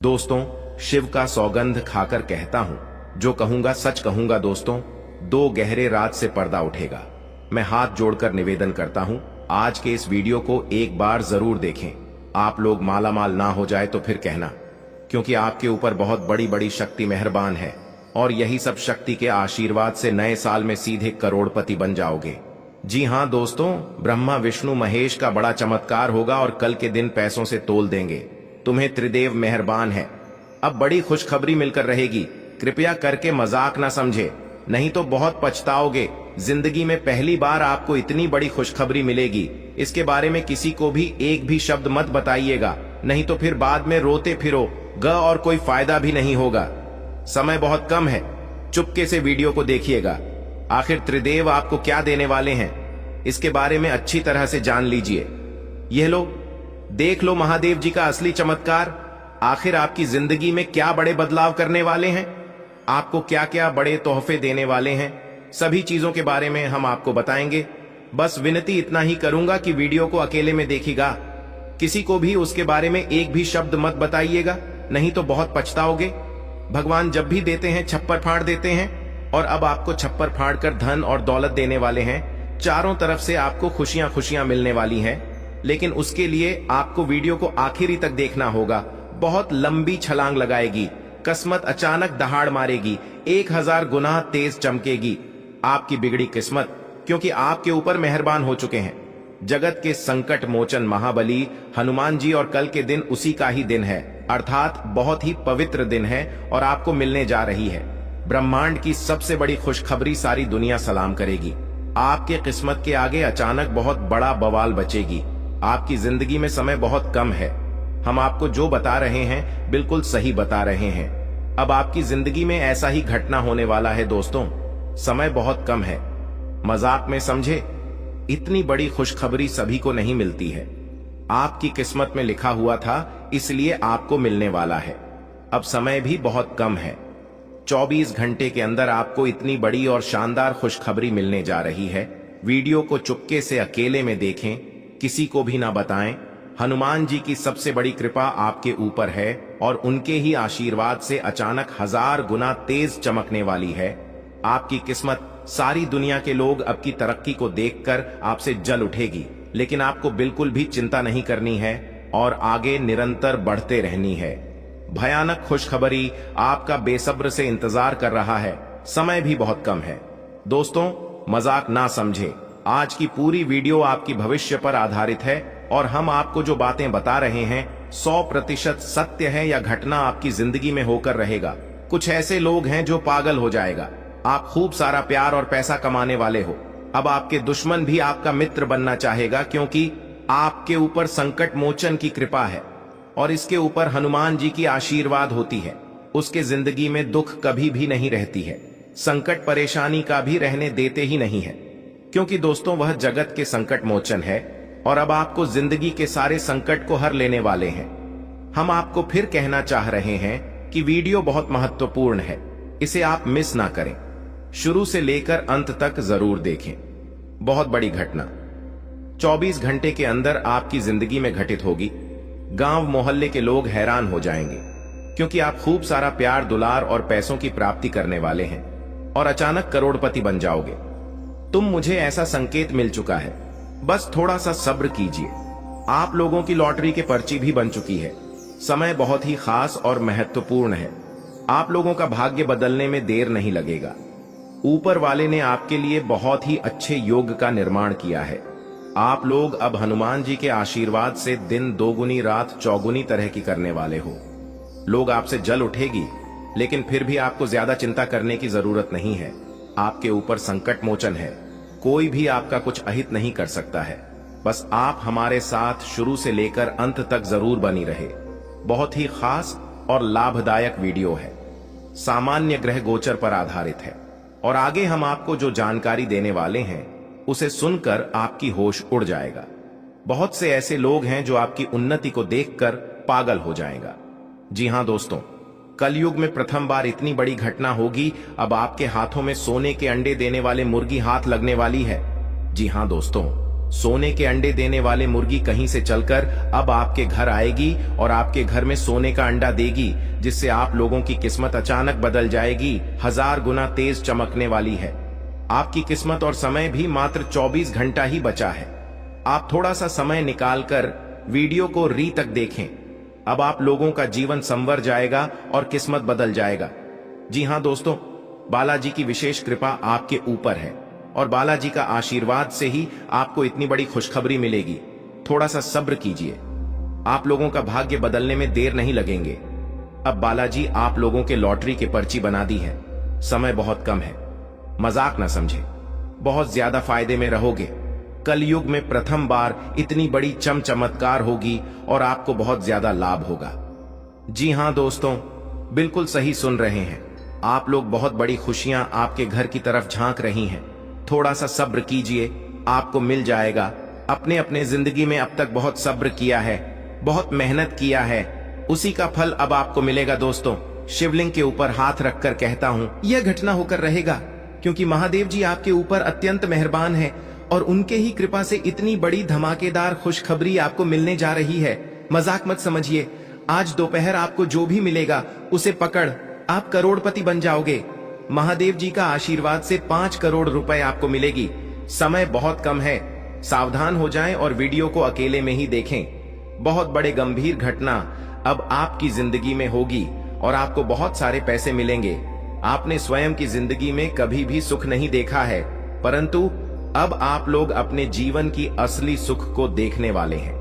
दोस्तों, शिव का सौगंध खाकर कहता हूं, जो कहूंगा सच कहूंगा। दोस्तों, दो गहरे रात से पर्दा उठेगा। मैं हाथ जोड़कर निवेदन करता हूं, आज के इस वीडियो को एक बार जरूर देखें। आप लोग मालामाल ना हो जाए तो फिर कहना, क्योंकि आपके ऊपर बहुत बड़ी बड़ी शक्ति मेहरबान है और यही सब शक्ति के आशीर्वाद से नए साल में सीधे करोड़पति बन जाओगे। जी हां दोस्तों, ब्रह्मा विष्णु महेश का बड़ा चमत्कार होगा और कल के दिन पैसों से तोल देंगे। तुम्हें त्रिदेव मेहरबान है। अब बड़ी खुशखबरी मिलकर रहेगी। कृपया करके मजाक ना समझे, नहीं तो बहुत पछताओगे। जिंदगी में पहली बार आपको इतनी बड़ी खुशखबरी मिलेगी। इसके बारे में किसी को भी एक भी शब्द मत बताइएगा, नहीं तो फिर बाद में रोते फिरो और कोई फायदा भी नहीं होगा। समय बहुत कम है, चुपके से वीडियो को देखिएगा। आखिर त्रिदेव आपको क्या देने वाले हैं, इसके बारे में अच्छी तरह से जान लीजिए। यह लो, देख लो महादेव जी का असली चमत्कार। आखिर आपकी जिंदगी में क्या बड़े बदलाव करने वाले हैं, आपको क्या क्या बड़े तोहफे देने वाले हैं, सभी चीजों के बारे में हम आपको बताएंगे। बस विनती इतना ही करूंगा कि वीडियो को अकेले में देखिएगा, किसी को भी उसके बारे में एक भी शब्द मत बताइएगा, नहीं तो बहुत पछताओगे। भगवान जब भी देते हैं छप्पर फाड़ देते हैं, और अब आपको छप्पर फाड़ कर धन और दौलत देने वाले हैं। चारों तरफ से आपको खुशियां खुशियां मिलने वाली हैं, लेकिन उसके लिए आपको वीडियो को आखिरी तक देखना होगा। बहुत लंबी छलांग लगाएगी, किस्मत अचानक दहाड़ मारेगी, 1000 गुना तेज चमकेगी आपकी बिगड़ी किस्मत, क्योंकि आपके ऊपर मेहरबान हो चुके हैं जगत के संकट मोचन महाबली हनुमान जी। और कल के दिन उसी का ही दिन है, अर्थात बहुत ही पवित्र दिन है और आपको मिलने जा रही है ब्रह्मांड की सबसे बड़ी खुशखबरी। सारी दुनिया सलाम करेगी। आपके किस्मत के आगे अचानक बहुत बड़ा बवाल बचेगी। आपकी जिंदगी में समय बहुत कम है। हम आपको जो बता रहे हैं बिल्कुल सही बता रहे हैं। अब आपकी जिंदगी में ऐसा ही घटना होने वाला है दोस्तों। समय बहुत कम है, मजाक में समझे। इतनी बड़ी खुशखबरी सभी को नहीं मिलती है। आपकी किस्मत में लिखा हुआ था, इसलिए आपको मिलने वाला है। अब समय भी बहुत कम है, 24 घंटे के अंदर आपको इतनी बड़ी और शानदार खुशखबरी मिलने जा रही है। वीडियो को चुपके से अकेले में देखें, किसी को भी ना बताएं। हनुमान जी की सबसे बड़ी कृपा आपके ऊपर है और उनके ही आशीर्वाद से अचानक 1000 गुना तेज चमकने वाली है आपकी किस्मत। सारी दुनिया के लोग अब की तरक्की को देखकर आपसे जल उठेगी, लेकिन आपको बिल्कुल भी चिंता नहीं करनी है और आगे निरंतर बढ़ते रहनी है। भयानक खुशखबरी आपका बेसब्र से इंतजार कर रहा है। समय भी बहुत कम है दोस्तों, मजाक ना समझे। आज की पूरी वीडियो आपकी भविष्य पर आधारित है और हम आपको जो बातें बता रहे हैं 100% सत्य है या घटना आपकी जिंदगी में होकर रहेगा। कुछ ऐसे लोग हैं जो पागल हो जाएगा। आप खूब सारा प्यार और पैसा कमाने वाले हो। अब आपके दुश्मन भी आपका मित्र बनना चाहेगा, क्योंकि आपके ऊपर संकट मोचन की कृपा है और इसके ऊपर हनुमान जी की आशीर्वाद होती है। उसके जिंदगी में दुख कभी भी नहीं रहती है, संकट परेशानी का भी रहने देते ही नहीं है, क्योंकि दोस्तों वह जगत के संकट मोचन है और अब आपको जिंदगी के सारे संकट को हर लेने वाले हैं। हम आपको फिर कहना चाह रहे हैं कि वीडियो बहुत महत्वपूर्ण है, इसे आप मिस ना करें। शुरू से लेकर अंत तक जरूर देखें। बहुत बड़ी घटना 24 घंटे के अंदर आपकी जिंदगी में घटित होगी। गांव मोहल्ले के लोग हैरान हो जाएंगे, क्योंकि आप खूब सारा प्यार दुलार और पैसों की प्राप्ति करने वाले हैं और अचानक करोड़पति बन जाओगे। मुझे ऐसा संकेत मिल चुका है, बस थोड़ा सा सब्र कीजिए। आप लोगों की लॉटरी के पर्ची भी बन चुकी है। समय बहुत ही खास और महत्वपूर्ण है। आप लोगों का भाग्य बदलने में देर नहीं लगेगा। ऊपर वाले ने आपके लिए बहुत ही अच्छे योग का निर्माण किया है। आप लोग अब हनुमान जी के आशीर्वाद से दिन दोगुनी रात चौगुनी तरह की करने वाले हो। लोग आपसे जल उठेगी, लेकिन फिर भी आपको ज्यादा चिंता करने की जरूरत नहीं है। आपके ऊपर संकट मोचन है, कोई भी आपका कुछ अहित नहीं कर सकता है। बस आप हमारे साथ शुरू से लेकर अंत तक जरूर बनी रहे। बहुत ही खास और लाभदायक वीडियो है, सामान्य ग्रह गोचर पर आधारित है और आगे हम आपको जो जानकारी देने वाले हैं उसे सुनकर आपकी होश उड़ जाएगा। बहुत से ऐसे लोग हैं जो आपकी उन्नति को देखकर पागल हो जाएगा। जी हां दोस्तों, कलयुग में प्रथम बार इतनी बड़ी घटना होगी। अब आपके हाथों में सोने के अंडे देने वाले मुर्गी हाथ लगने वाली है। जी हां दोस्तों, सोने के अंडे देने वाले मुर्गी कहीं से चलकर अब आपके घर आएगी और आपके घर में सोने का अंडा देगी, जिससे आप लोगों की किस्मत अचानक बदल जाएगी, 1000 गुना तेज चमकने वाली है। आपकी किस्मत और समय भी मात्र 24 घंटा ही बचा है। आप थोड़ा सा समय निकालकर वीडियो को री तक देखें। अब आप लोगों का जीवन संवर जाएगा और किस्मत बदल जाएगा। जी हां दोस्तों, बालाजी की विशेष कृपा आपके ऊपर है और बालाजी का आशीर्वाद से ही आपको इतनी बड़ी खुशखबरी मिलेगी। थोड़ा सा सब्र कीजिए, आप लोगों का भाग्य बदलने में देर नहीं लगेंगे। अब बालाजी आप लोगों के लॉटरी की पर्ची बना दी है। समय बहुत कम है, मजाक ना समझे, बहुत ज्यादा फायदे में रहोगे। कलयुग में प्रथम बार इतनी बड़ी चमत्कार होगी और आपको बहुत ज्यादा लाभ होगा। जी हां दोस्तों, बिल्कुल सही सुन रहे हैं आप लोग। बहुत बड़ी खुशियां आपके घर की तरफ झांक रही हैं। थोड़ा सा सब्र कीजिए, आपको मिल जाएगा। अपने अपने जिंदगी में अब तक बहुत सब्र किया है, बहुत मेहनत किया है, उसी का फल अब आपको मिलेगा। दोस्तों, शिवलिंग के ऊपर हाथ रखकर कहता हूं, यह घटना होकर रहेगा, क्योंकि महादेव जी आपके ऊपर अत्यंत मेहरबान है और उनके ही कृपा से इतनी बड़ी धमाकेदार खुशखबरी आपको मिलने जा रही है। मजाक मत समझिए, आज दोपहर आपको जो भी मिलेगा उसे पकड़ आप करोड़पति बन जाओगे। महादेव जी का आशीर्वाद से 5 करोड़ रुपए आपको मिलेगी। समय बहुत कम है, सावधान हो जाएं और वीडियो को अकेले में ही देखें। बहुत बड़े गंभीर घटना अब आपकी जिंदगी में होगी और आपको बहुत सारे पैसे मिलेंगे। आपने स्वयं की जिंदगी में कभी भी सुख नहीं देखा है, परंतु अब आप लोग अपने जीवन की असली सुख को देखने वाले हैं।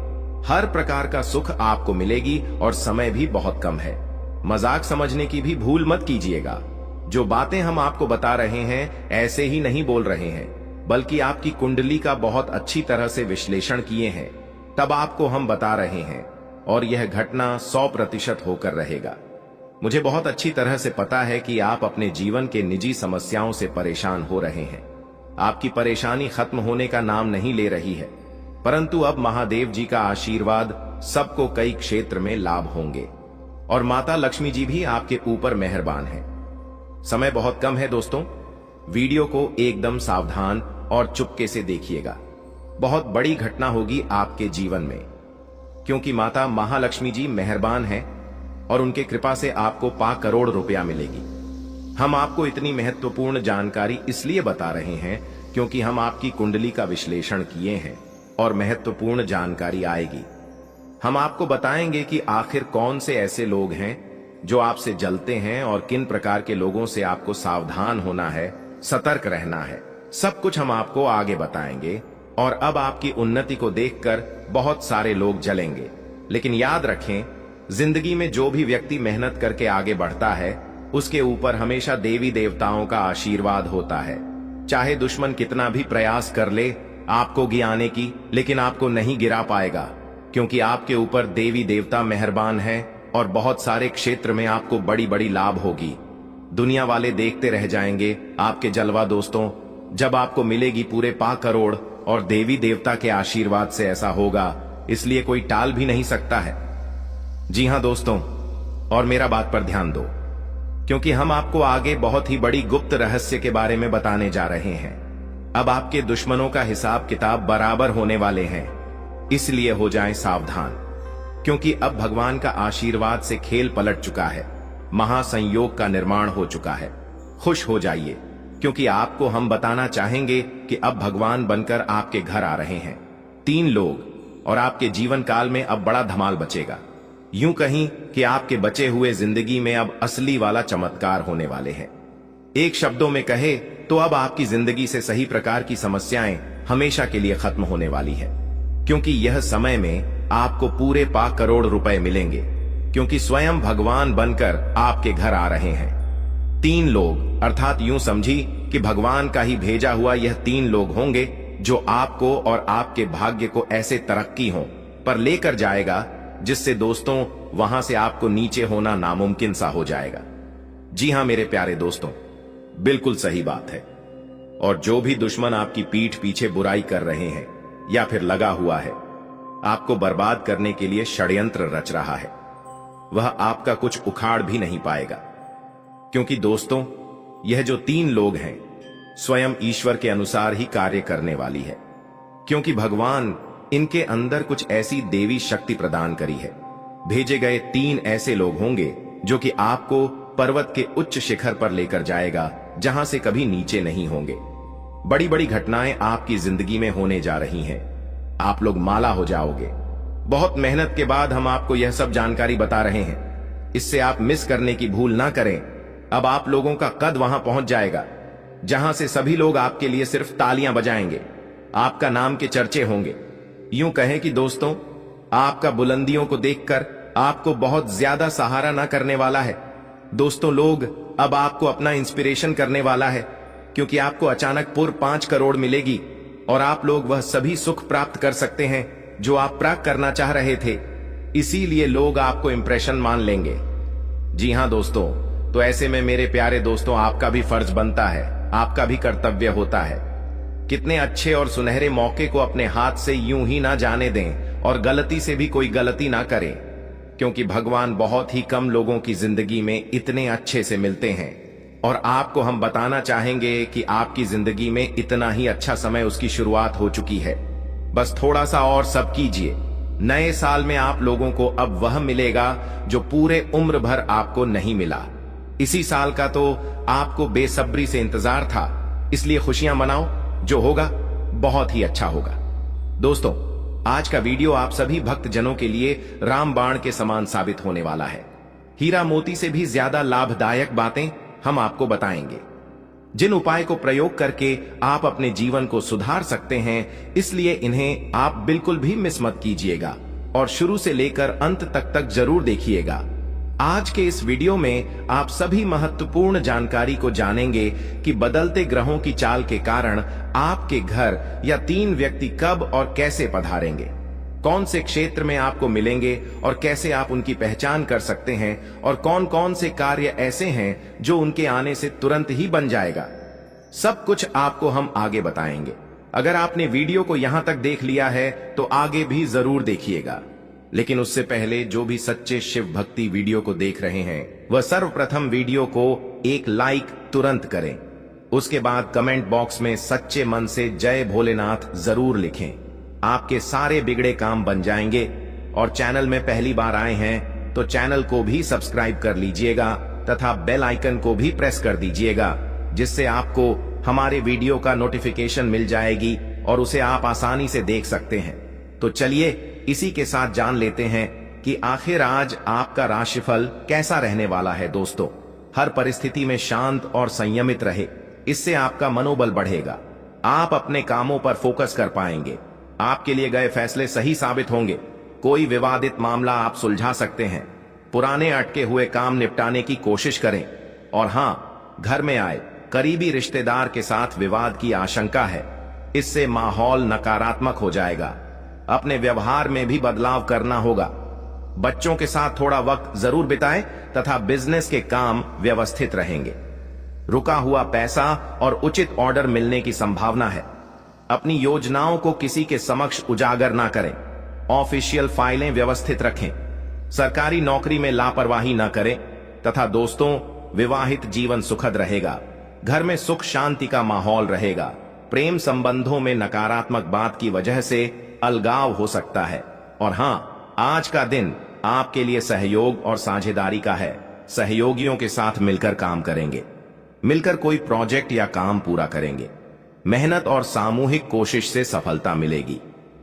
हर प्रकार का सुख आपको मिलेगी और समय भी बहुत कम है। मजाक समझने की भी भूल मत कीजिएगा। जो बातें हम आपको बता रहे हैं ऐसे ही नहीं बोल रहे हैं, बल्कि आपकी कुंडली का बहुत अच्छी तरह से विश्लेषण किए हैं, तब आपको हम बता रहे हैं और यह घटना 100% होकर रहेगा। मुझे बहुत अच्छी तरह से पता है कि आप अपने जीवन के निजी समस्याओं से परेशान हो रहे हैं। आपकी परेशानी खत्म होने का नाम नहीं ले रही है, परंतु अब महादेव जी का आशीर्वाद सबको कई क्षेत्र में लाभ होंगे और माता लक्ष्मी जी भी आपके ऊपर मेहरबान है। समय बहुत कम है दोस्तों, वीडियो को एकदम सावधान और चुपके से देखिएगा। बहुत बड़ी घटना होगी आपके जीवन में, क्योंकि माता महालक्ष्मी जी मेहरबान है और उनके कृपा से आपको 5 करोड़ रुपया मिलेगी। हम आपको इतनी महत्वपूर्ण जानकारी इसलिए बता रहे हैं क्योंकि हम आपकी कुंडली का विश्लेषण किए हैं और महत्वपूर्ण जानकारी आएगी। हम आपको बताएंगे कि आखिर कौन से ऐसे लोग हैं जो आपसे जलते हैं और किन प्रकार के लोगों से आपको सावधान होना है, सतर्क रहना है। सब कुछ हम आपको आगे बताएंगे और अब आपकी उन्नति को देखकर बहुत सारे लोग जलेंगे। लेकिन याद रखें, जिंदगी में जो भी व्यक्ति मेहनत करके आगे बढ़ता है उसके ऊपर हमेशा देवी देवताओं का आशीर्वाद होता है। चाहे दुश्मन कितना भी प्रयास कर ले आपको गिराने की, लेकिन आपको नहीं गिरा पाएगा, क्योंकि आपके ऊपर देवी देवता मेहरबान है और बहुत सारे क्षेत्र में आपको बड़ी बड़ी लाभ होगी। दुनिया वाले देखते रह जाएंगे आपके जलवा दोस्तों, जब आपको मिलेगी पूरे 5 करोड़ और देवी देवता के आशीर्वाद से ऐसा होगा, इसलिए कोई टाल भी नहीं सकता है। जी हां दोस्तों, और मेरा बात पर ध्यान दो, क्योंकि हम आपको आगे बहुत ही बड़ी गुप्त रहस्य के बारे में बताने जा रहे हैं। अब आपके दुश्मनों का हिसाब किताब बराबर होने वाले हैं, इसलिए हो जाएं सावधान, क्योंकि अब भगवान का आशीर्वाद से खेल पलट चुका है, महासंयोग का निर्माण हो चुका है। खुश हो जाइए, क्योंकि आपको हम बताना चाहेंगे कि अब भगवान बनकर आपके घर आ रहे हैं 3 लोग, और आपके जीवन काल में अब बड़ा धमाल बचेगा। यूं कहीं कि आपके बचे हुए जिंदगी में अब असली वाला चमत्कार होने वाले हैं। एक शब्दों में कहे तो अब आपकी जिंदगी से सही प्रकार की समस्याएं हमेशा के लिए खत्म होने वाली है, क्योंकि यह समय में आपको पूरे 5 करोड़ रुपए मिलेंगे, क्योंकि स्वयं भगवान बनकर आपके घर आ रहे हैं 3 लोग, अर्थात यूं समझी कि भगवान का ही भेजा हुआ यह 3 लोग होंगे जो आपको और आपके भाग्य को ऐसे तरक्की हो पर लेकर जाएगा जिससे दोस्तों वहां से आपको नीचे होना नामुमकिन सा हो जाएगा। जी हां मेरे प्यारे दोस्तों, बिल्कुल सही बात है। और जो भी दुश्मन आपकी पीठ पीछे बुराई कर रहे हैं या फिर लगा हुआ है आपको बर्बाद करने के लिए षड्यंत्र रच रहा है, वह आपका कुछ उखाड़ भी नहीं पाएगा, क्योंकि दोस्तों यह जो 3 लोग हैं स्वयं ईश्वर के अनुसार ही कार्य करने वाली है। क्योंकि भगवान इनके अंदर कुछ ऐसी देवी शक्ति प्रदान करी है। भेजे गए 3 ऐसे लोग होंगे जो कि आपको पर्वत के उच्च शिखर पर लेकर जाएगा, जहां से कभी नीचे नहीं होंगे। बड़ी बड़ी घटनाएं आपकी जिंदगी में होने जा रही हैं। आप लोग माला हो जाओगे। बहुत मेहनत के बाद हम आपको यह सब जानकारी बता रहे हैं, इससे आप मिस करने की भूल ना करें। अब आप लोगों का कद वहां पहुंच जाएगा जहां से सभी लोग आपके लिए सिर्फ तालियां बजाएंगे, आपका नाम के चर्चे होंगे। यूं कहें कि दोस्तों, आपका बुलंदियों को देखकर आपको बहुत ज्यादा सहारा ना करने वाला है। दोस्तों, लोग अब आपको अपना इंस्पिरेशन करने वाला है, क्योंकि आपको अचानक 5 करोड़ मिलेगी और आप लोग वह सभी सुख प्राप्त कर सकते हैं जो आप प्राप्त करना चाह रहे थे। इसीलिए लोग आपको इंप्रेशन मान लेंगे। जी हां दोस्तों, तो ऐसे में मेरे प्यारे दोस्तों, आपका भी फर्ज बनता है, आपका भी कर्तव्य होता है। कितने अच्छे और सुनहरे मौके को अपने हाथ से यूं ही ना जाने दें और गलती से भी कोई गलती ना करें, क्योंकि भगवान बहुत ही कम लोगों की जिंदगी में इतने अच्छे से मिलते हैं। और आपको हम बताना चाहेंगे कि आपकी जिंदगी में इतना ही अच्छा समय उसकी शुरुआत हो चुकी है। बस थोड़ा सा और सब कीजिए। नए साल में आप लोगों को अब वह मिलेगा जो पूरे उम्र भर आपको नहीं मिला। इसी साल का तो आपको बेसब्री से इंतजार था, इसलिए खुशियां मनाओ। जो होगा बहुत ही अच्छा होगा। दोस्तों, आज का वीडियो आप सभी भक्त जनों के लिए रामबाण के समान साबित होने वाला है। हीरा मोती से भी ज्यादा लाभदायक बातें हम आपको बताएंगे, जिन उपाय को प्रयोग करके आप अपने जीवन को सुधार सकते हैं। इसलिए इन्हें आप बिल्कुल भी मिस मत कीजिएगा और शुरू से लेकर अंत तक जरूर देखिएगा। आज के इस वीडियो में आप सभी महत्वपूर्ण जानकारी को जानेंगे कि बदलते ग्रहों की चाल के कारण आपके घर या 3 व्यक्ति कब और कैसे पधारेंगे, कौन से क्षेत्र में आपको मिलेंगे और कैसे आप उनकी पहचान कर सकते हैं, और कौन कौन से कार्य ऐसे हैं जो उनके आने से तुरंत ही बन जाएगा। सब कुछ आपको हम आगे बताएंगे। अगर आपने वीडियो को यहां तक देख लिया है तो आगे भी जरूर देखिएगा। लेकिन उससे पहले जो भी सच्चे शिव भक्ति वीडियो को देख रहे हैं, वह सर्वप्रथम वीडियो को एक लाइक तुरंत करें। उसके बाद कमेंट बॉक्स में सच्चे मन से जय भोलेनाथ जरूर लिखें। आपके सारे बिगड़े काम बन जाएंगे। और चैनल में पहली बार आए हैं तो चैनल को भी सब्सक्राइब कर लीजिएगा तथा बेल आइकन को भी प्रेस कर दीजिएगा, जिससे आपको हमारे वीडियो का नोटिफिकेशन मिल जाएगी और उसे आप आसानी से देख सकते हैं। तो चलिए इसी के साथ जान लेते हैं कि आखिर आज आपका राशिफल कैसा रहने वाला है। दोस्तों, हर परिस्थिति में शांत और संयमित रहे, इससे आपका मनोबल बढ़ेगा। आप अपने कामों पर फोकस कर पाएंगे। आपके लिए गए फैसले सही साबित होंगे। कोई विवादित मामला आप सुलझा सकते हैं। पुराने अटके हुए काम निपटाने की कोशिश करें। और हां, घर में आए करीबी रिश्तेदार के साथ विवाद की आशंका है, इससे माहौल नकारात्मक हो जाएगा। अपने व्यवहार में भी बदलाव करना होगा। बच्चों के साथ थोड़ा वक्त जरूर बिताएं तथा बिजनेस के काम व्यवस्थित रहेंगे। रुका हुआ पैसा और उचित ऑर्डर मिलने की संभावना है। अपनी योजनाओं को किसी के समक्ष उजागर ना करें। ऑफिशियल फाइलें व्यवस्थित रखें। सरकारी नौकरी में लापरवाही न करें। तथा दोस्तों, विवाहित जीवन सुखद रहेगा। घर में सुख शांति का माहौल रहेगा। प्रेम संबंधों में नकारात्मक बात की वजह से अलगाव हो सकता है। और हां, आज का दिन आपके लिए सहयोग और साझेदारी का है। सहयोगियों के साथ मिलकर काम करेंगे, मिलकर कोई प्रोजेक्ट या काम पूरा करेंगे। मेहनत और सामूहिक कोशिश से सफलता मिलेगी।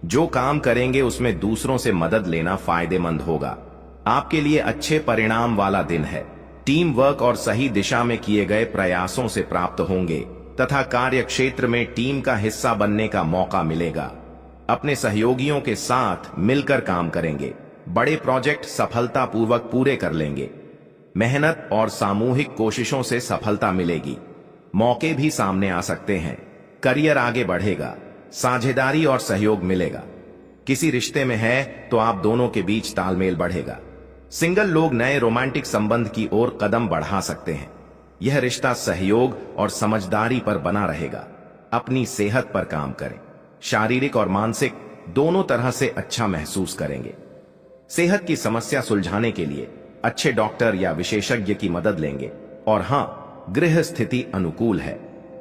जो काम करेंगे उसमें दूसरों से मदद लेना फायदेमंद होगा। आपके लिए अच्छे परिणाम वाला दिन है। टीम वर्क और सही दिशा में किए गए प्रयासों से प्राप्त होंगे तथा कार्य क्षेत्र में टीम का हिस्सा बनने का मौका मिलेगा। अपने सहयोगियों के साथ मिलकर काम करेंगे। बड़े प्रोजेक्ट सफलतापूर्वक पूरे कर लेंगे। मेहनत और सामूहिक कोशिशों से सफलता मिलेगी। मौके भी सामने आ सकते हैं। करियर आगे बढ़ेगा। साझेदारी और सहयोग मिलेगा। किसी रिश्ते में है तो आप दोनों के बीच तालमेल बढ़ेगा। सिंगल लोग नए रोमांटिक संबंध की ओर कदम बढ़ा सकते हैं। यह रिश्ता सहयोग और समझदारी पर बना रहेगा। अपनी सेहत पर काम करें। शारीरिक और मानसिक दोनों तरह से अच्छा महसूस करेंगे। सेहत की समस्या सुलझाने के लिए अच्छे डॉक्टर या विशेषज्ञ की मदद लेंगे। और हां, गृह स्थिति अनुकूल है।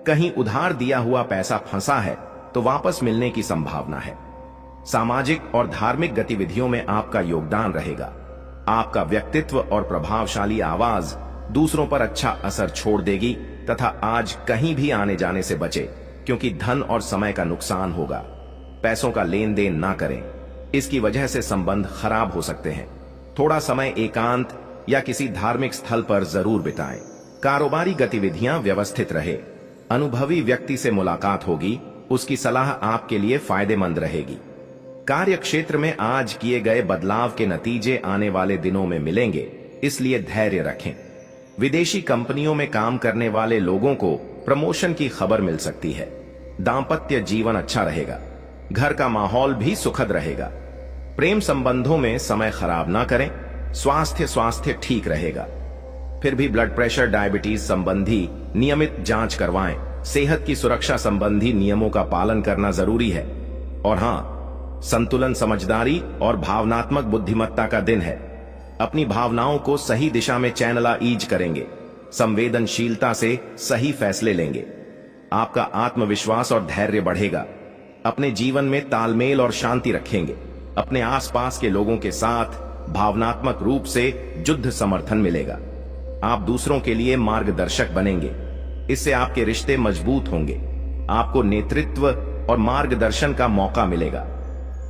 कहीं उधार दिया हुआ पैसा फंसा है तो वापस मिलने की संभावना है। सामाजिक और धार्मिक गतिविधियों में आपका योगदान रहेगा। आपका व्यक्तित्व और प्रभावशाली आवाज दूसरों पर अच्छा असर छोड़ देगी तथा आज कहीं भी आने जाने से बचे, क्योंकि धन और समय का नुकसान होगा। पैसों का लेन देन ना करें, इसकी वजह से संबंध खराब हो सकते हैं। थोड़ा समय एकांत या किसी धार्मिक स्थल पर जरूर बिताएं। कारोबारी गतिविधियां व्यवस्थित रहे। अनुभवी व्यक्ति से मुलाकात होगी, उसकी सलाह आपके लिए फायदेमंद रहेगी। कार्य क्षेत्र में आज किए गए बदलाव के नतीजे आने वाले दिनों में मिलेंगे, इसलिए धैर्य रखें। विदेशी कंपनियों में काम करने वाले लोगों को प्रमोशन की खबर मिल सकती है। दांपत्य जीवन अच्छा रहेगा। घर का माहौल भी सुखद रहेगा। प्रेम संबंधों में समय खराब ना करें। स्वास्थ्य ठीक रहेगा। फिर भी ब्लड प्रेशर, डायबिटीज संबंधी नियमित जांच करवाएं। सेहत की सुरक्षा संबंधी नियमों का पालन करना जरूरी है। और हां, संतुलन, समझदारी और भावनात्मक बुद्धिमत्ता का दिन है। अपनी भावनाओं को सही दिशा में चैनलाइज करेंगे। संवेदनशीलता से सही फैसले लेंगे। आपका आत्मविश्वास और धैर्य बढ़ेगा। अपने जीवन में तालमेल और शांति रखेंगे। अपने आसपास के लोगों के साथ भावनात्मक रूप से युद्ध समर्थन मिलेगा। आप दूसरों के लिए मार्गदर्शक बनेंगे। इससे आपके रिश्ते मजबूत होंगे। आपको नेतृत्व और मार्गदर्शन का मौका मिलेगा।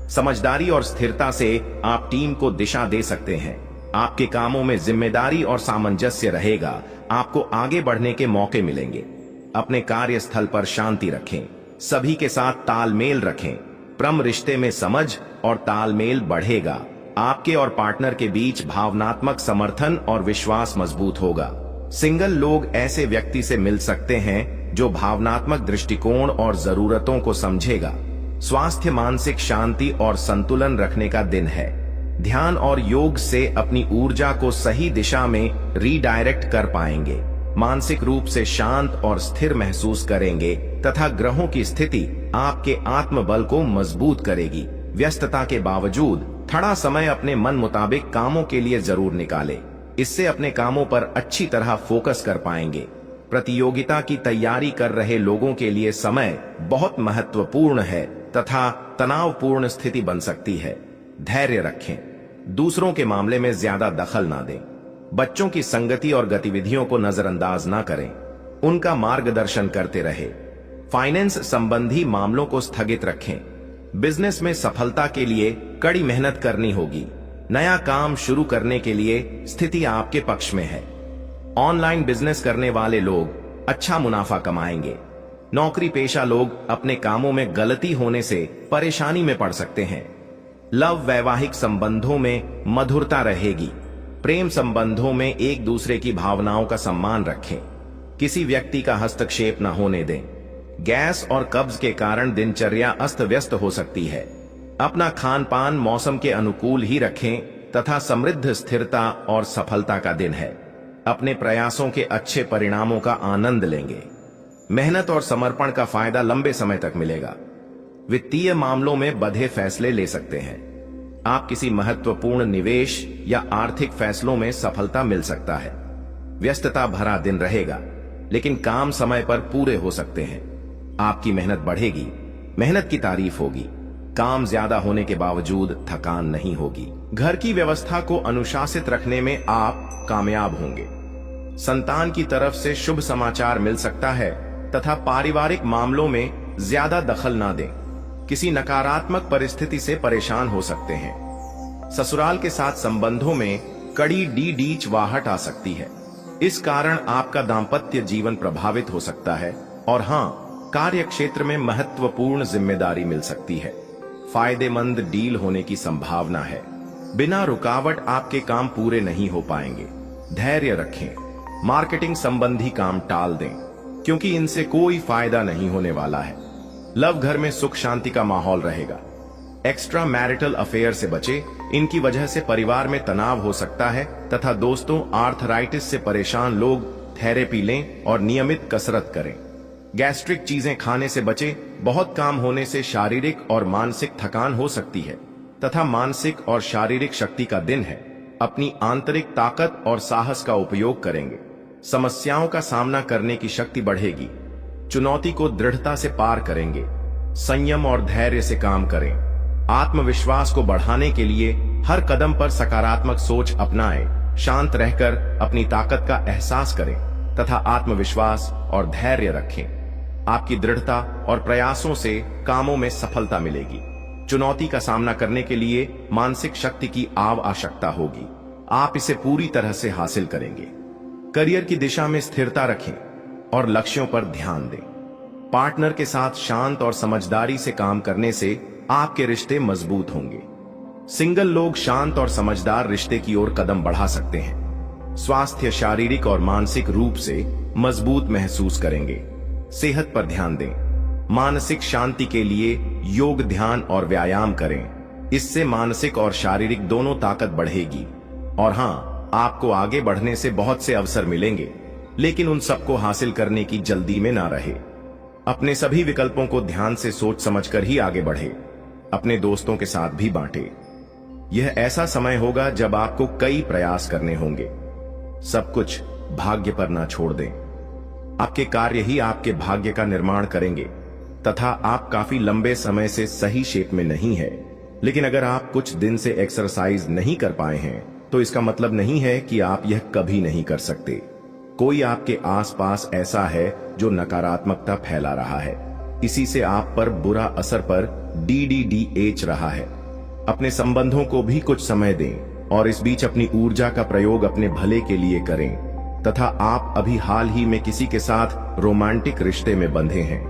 समझदारी और स्थिरता से आप टीम को दिशा दे सकते हैं। आपके कामों में जिम्मेदारी और सामंजस्य रहेगा। आपको आगे बढ़ने के मौके मिलेंगे। अपने कार्यस्थल पर शांति रखें। सभी के साथ तालमेल रखें। प्रेम रिश्ते में समझ और तालमेल बढ़ेगा। आपके और पार्टनर के बीच भावनात्मक समर्थन और विश्वास मजबूत होगा। सिंगल लोग ऐसे व्यक्ति से मिल सकते हैं जो भावनात्मक दृष्टिकोण और जरूरतों को समझेगा। स्वास्थ्य, मानसिक शांति और संतुलन रखने का दिन है। ध्यान और योग से अपनी ऊर्जा को सही दिशा में रीडायरेक्ट कर पाएंगे। मानसिक रूप से शांत और स्थिर महसूस करेंगे तथा ग्रहों की स्थिति आपके आत्मबल को मजबूत करेगी। व्यस्तता के बावजूद थोड़ा समय अपने मन मुताबिक कामों के लिए जरूर निकालें। इससे अपने कामों पर अच्छी तरह फोकस कर पाएंगे। प्रतियोगिता की तैयारी कर रहे लोगों के लिए समय बहुत महत्वपूर्ण है तथा तनावपूर्ण स्थिति बन सकती है। धैर्य रखें। दूसरों के मामले में ज्यादा दखल ना दें। बच्चों की संगति और गतिविधियों को नजरअंदाज ना करें। उनका मार्गदर्शन करते रहे। फाइनेंस संबंधी मामलों को स्थगित रखें। बिजनेस में सफलता के लिए कड़ी मेहनत करनी होगी। नया काम शुरू करने के लिए स्थिति आपके पक्ष में है। ऑनलाइन बिजनेस करने वाले लोग अच्छा मुनाफा कमाएंगे। नौकरी पेशा लोग अपने कामों में गलती होने से परेशानी में पड़ सकते हैं। लव, वैवाहिक संबंधों में मधुरता रहेगी। प्रेम संबंधों में एक दूसरे की भावनाओं का सम्मान रखें। किसी व्यक्ति का हस्तक्षेप न होने दें। गैस और कब्ज के कारण दिनचर्या अस्त व्यस्त हो सकती है। अपना खान पान मौसम के अनुकूल ही रखें तथा समृद्ध स्थिरता और सफलता का दिन है। अपने प्रयासों के अच्छे परिणामों का आनंद लेंगे। मेहनत और समर्पण का फायदा लंबे समय तक मिलेगा। वित्तीय मामलों में बधे फैसले ले सकते हैं। आप किसी महत्वपूर्ण निवेश या आर्थिक फैसलों में सफलता मिल सकता है। व्यस्तता भरा दिन रहेगा, लेकिन काम समय पर पूरे हो सकते हैं। आपकी मेहनत बढ़ेगी। मेहनत की तारीफ होगी। काम ज्यादा होने के बावजूद थकान नहीं होगी। घर की व्यवस्था को अनुशासित रखने में आप कामयाब होंगे। संतान की तरफ से शुभ समाचार मिल सकता है तथा पारिवारिक मामलों में ज्यादा दखल ना दें। किसी नकारात्मक परिस्थिति से परेशान हो सकते हैं। ससुराल के साथ संबंधों में कड़ी डीडीचवाहट आ सकती है। इस कारण आपका दांपत्य जीवन प्रभावित हो सकता है। और हां, कार्य क्षेत्र में महत्वपूर्ण जिम्मेदारी मिल सकती है। फायदेमंद डील होने की संभावना है। बिना रुकावट आपके काम पूरे नहीं हो पाएंगे। धैर्य रखें। मार्केटिंग संबंधी काम टाल दें, क्योंकि इनसे कोई फायदा नहीं होने वाला है। लव, घर में सुख शांति का माहौल रहेगा। एक्स्ट्रा मैरिटल अफेयर से बचें। इनकी वजह से परिवार में तनाव हो सकता है तथा दोस्तों, आर्थराइटिस से परेशान लोग थेरेपी लें और नियमित कसरत करें। गैस्ट्रिक चीजें खाने से बचें। बहुत काम होने से शारीरिक और मानसिक थकान हो सकती है तथा मानसिक और शारीरिक शक्ति का दिन है। अपनी आंतरिक ताकत और साहस का उपयोग करेंगे। समस्याओं का सामना करने की शक्ति बढ़ेगी। चुनौती को दृढ़ता से पार करेंगे। संयम और धैर्य से काम करें। आत्मविश्वास को बढ़ाने के लिए हर कदम पर सकारात्मक सोच अपनाएं, शांत रहकर अपनी ताकत का एहसास करें तथा आत्मविश्वास और धैर्य रखें। आपकी दृढ़ता और प्रयासों से कामों में सफलता मिलेगी। चुनौती का सामना करने के लिए मानसिक शक्ति की आवश्यकता होगी। आप इसे पूरी तरह से हासिल करेंगे। करियर की दिशा में स्थिरता रखें और लक्ष्यों पर ध्यान दें। पार्टनर के साथ शांत और समझदारी से काम करने से आपके रिश्ते मजबूत होंगे। सिंगल लोग शांत और समझदार रिश्ते की ओर कदम बढ़ा सकते हैं। स्वास्थ्य शारीरिक और मानसिक रूप से मजबूत महसूस करेंगे। सेहत पर ध्यान दें। मानसिक शांति के लिए योग, ध्यान और व्यायाम करें। इससे मानसिक और शारीरिक दोनों ताकत बढ़ेगी। और हां, आपको आगे बढ़ने से बहुत से अवसर मिलेंगे, लेकिन उन सबको हासिल करने की जल्दी में ना रहे। अपने सभी विकल्पों को ध्यान से सोच समझकर ही आगे बढ़े। अपने दोस्तों के साथ भी बांटे। यह ऐसा समय होगा जब आपको कई प्रयास करने होंगे। सब कुछ भाग्य पर ना छोड़ दें। आपके कार्य ही आपके भाग्य का निर्माण करेंगे तथा आप काफी लंबे समय से सही शेप में नहीं है। लेकिन अगर आप कुछ दिन से एक्सरसाइज नहीं कर पाए हैं तो इसका मतलब नहीं है कि आप यह कभी नहीं कर सकते। कोई आपके आसपास ऐसा है जो नकारात्मकता फैला रहा है। इसी से आप पर बुरा असर पर DDDH रहा है। अपने संबंधों को भी कुछ समय दें और इस बीच अपनी ऊर्जा का प्रयोग अपने भले के लिए करें। तथा आप अभी हाल ही में किसी के साथ रोमांटिक रिश्ते में बंधे हैं।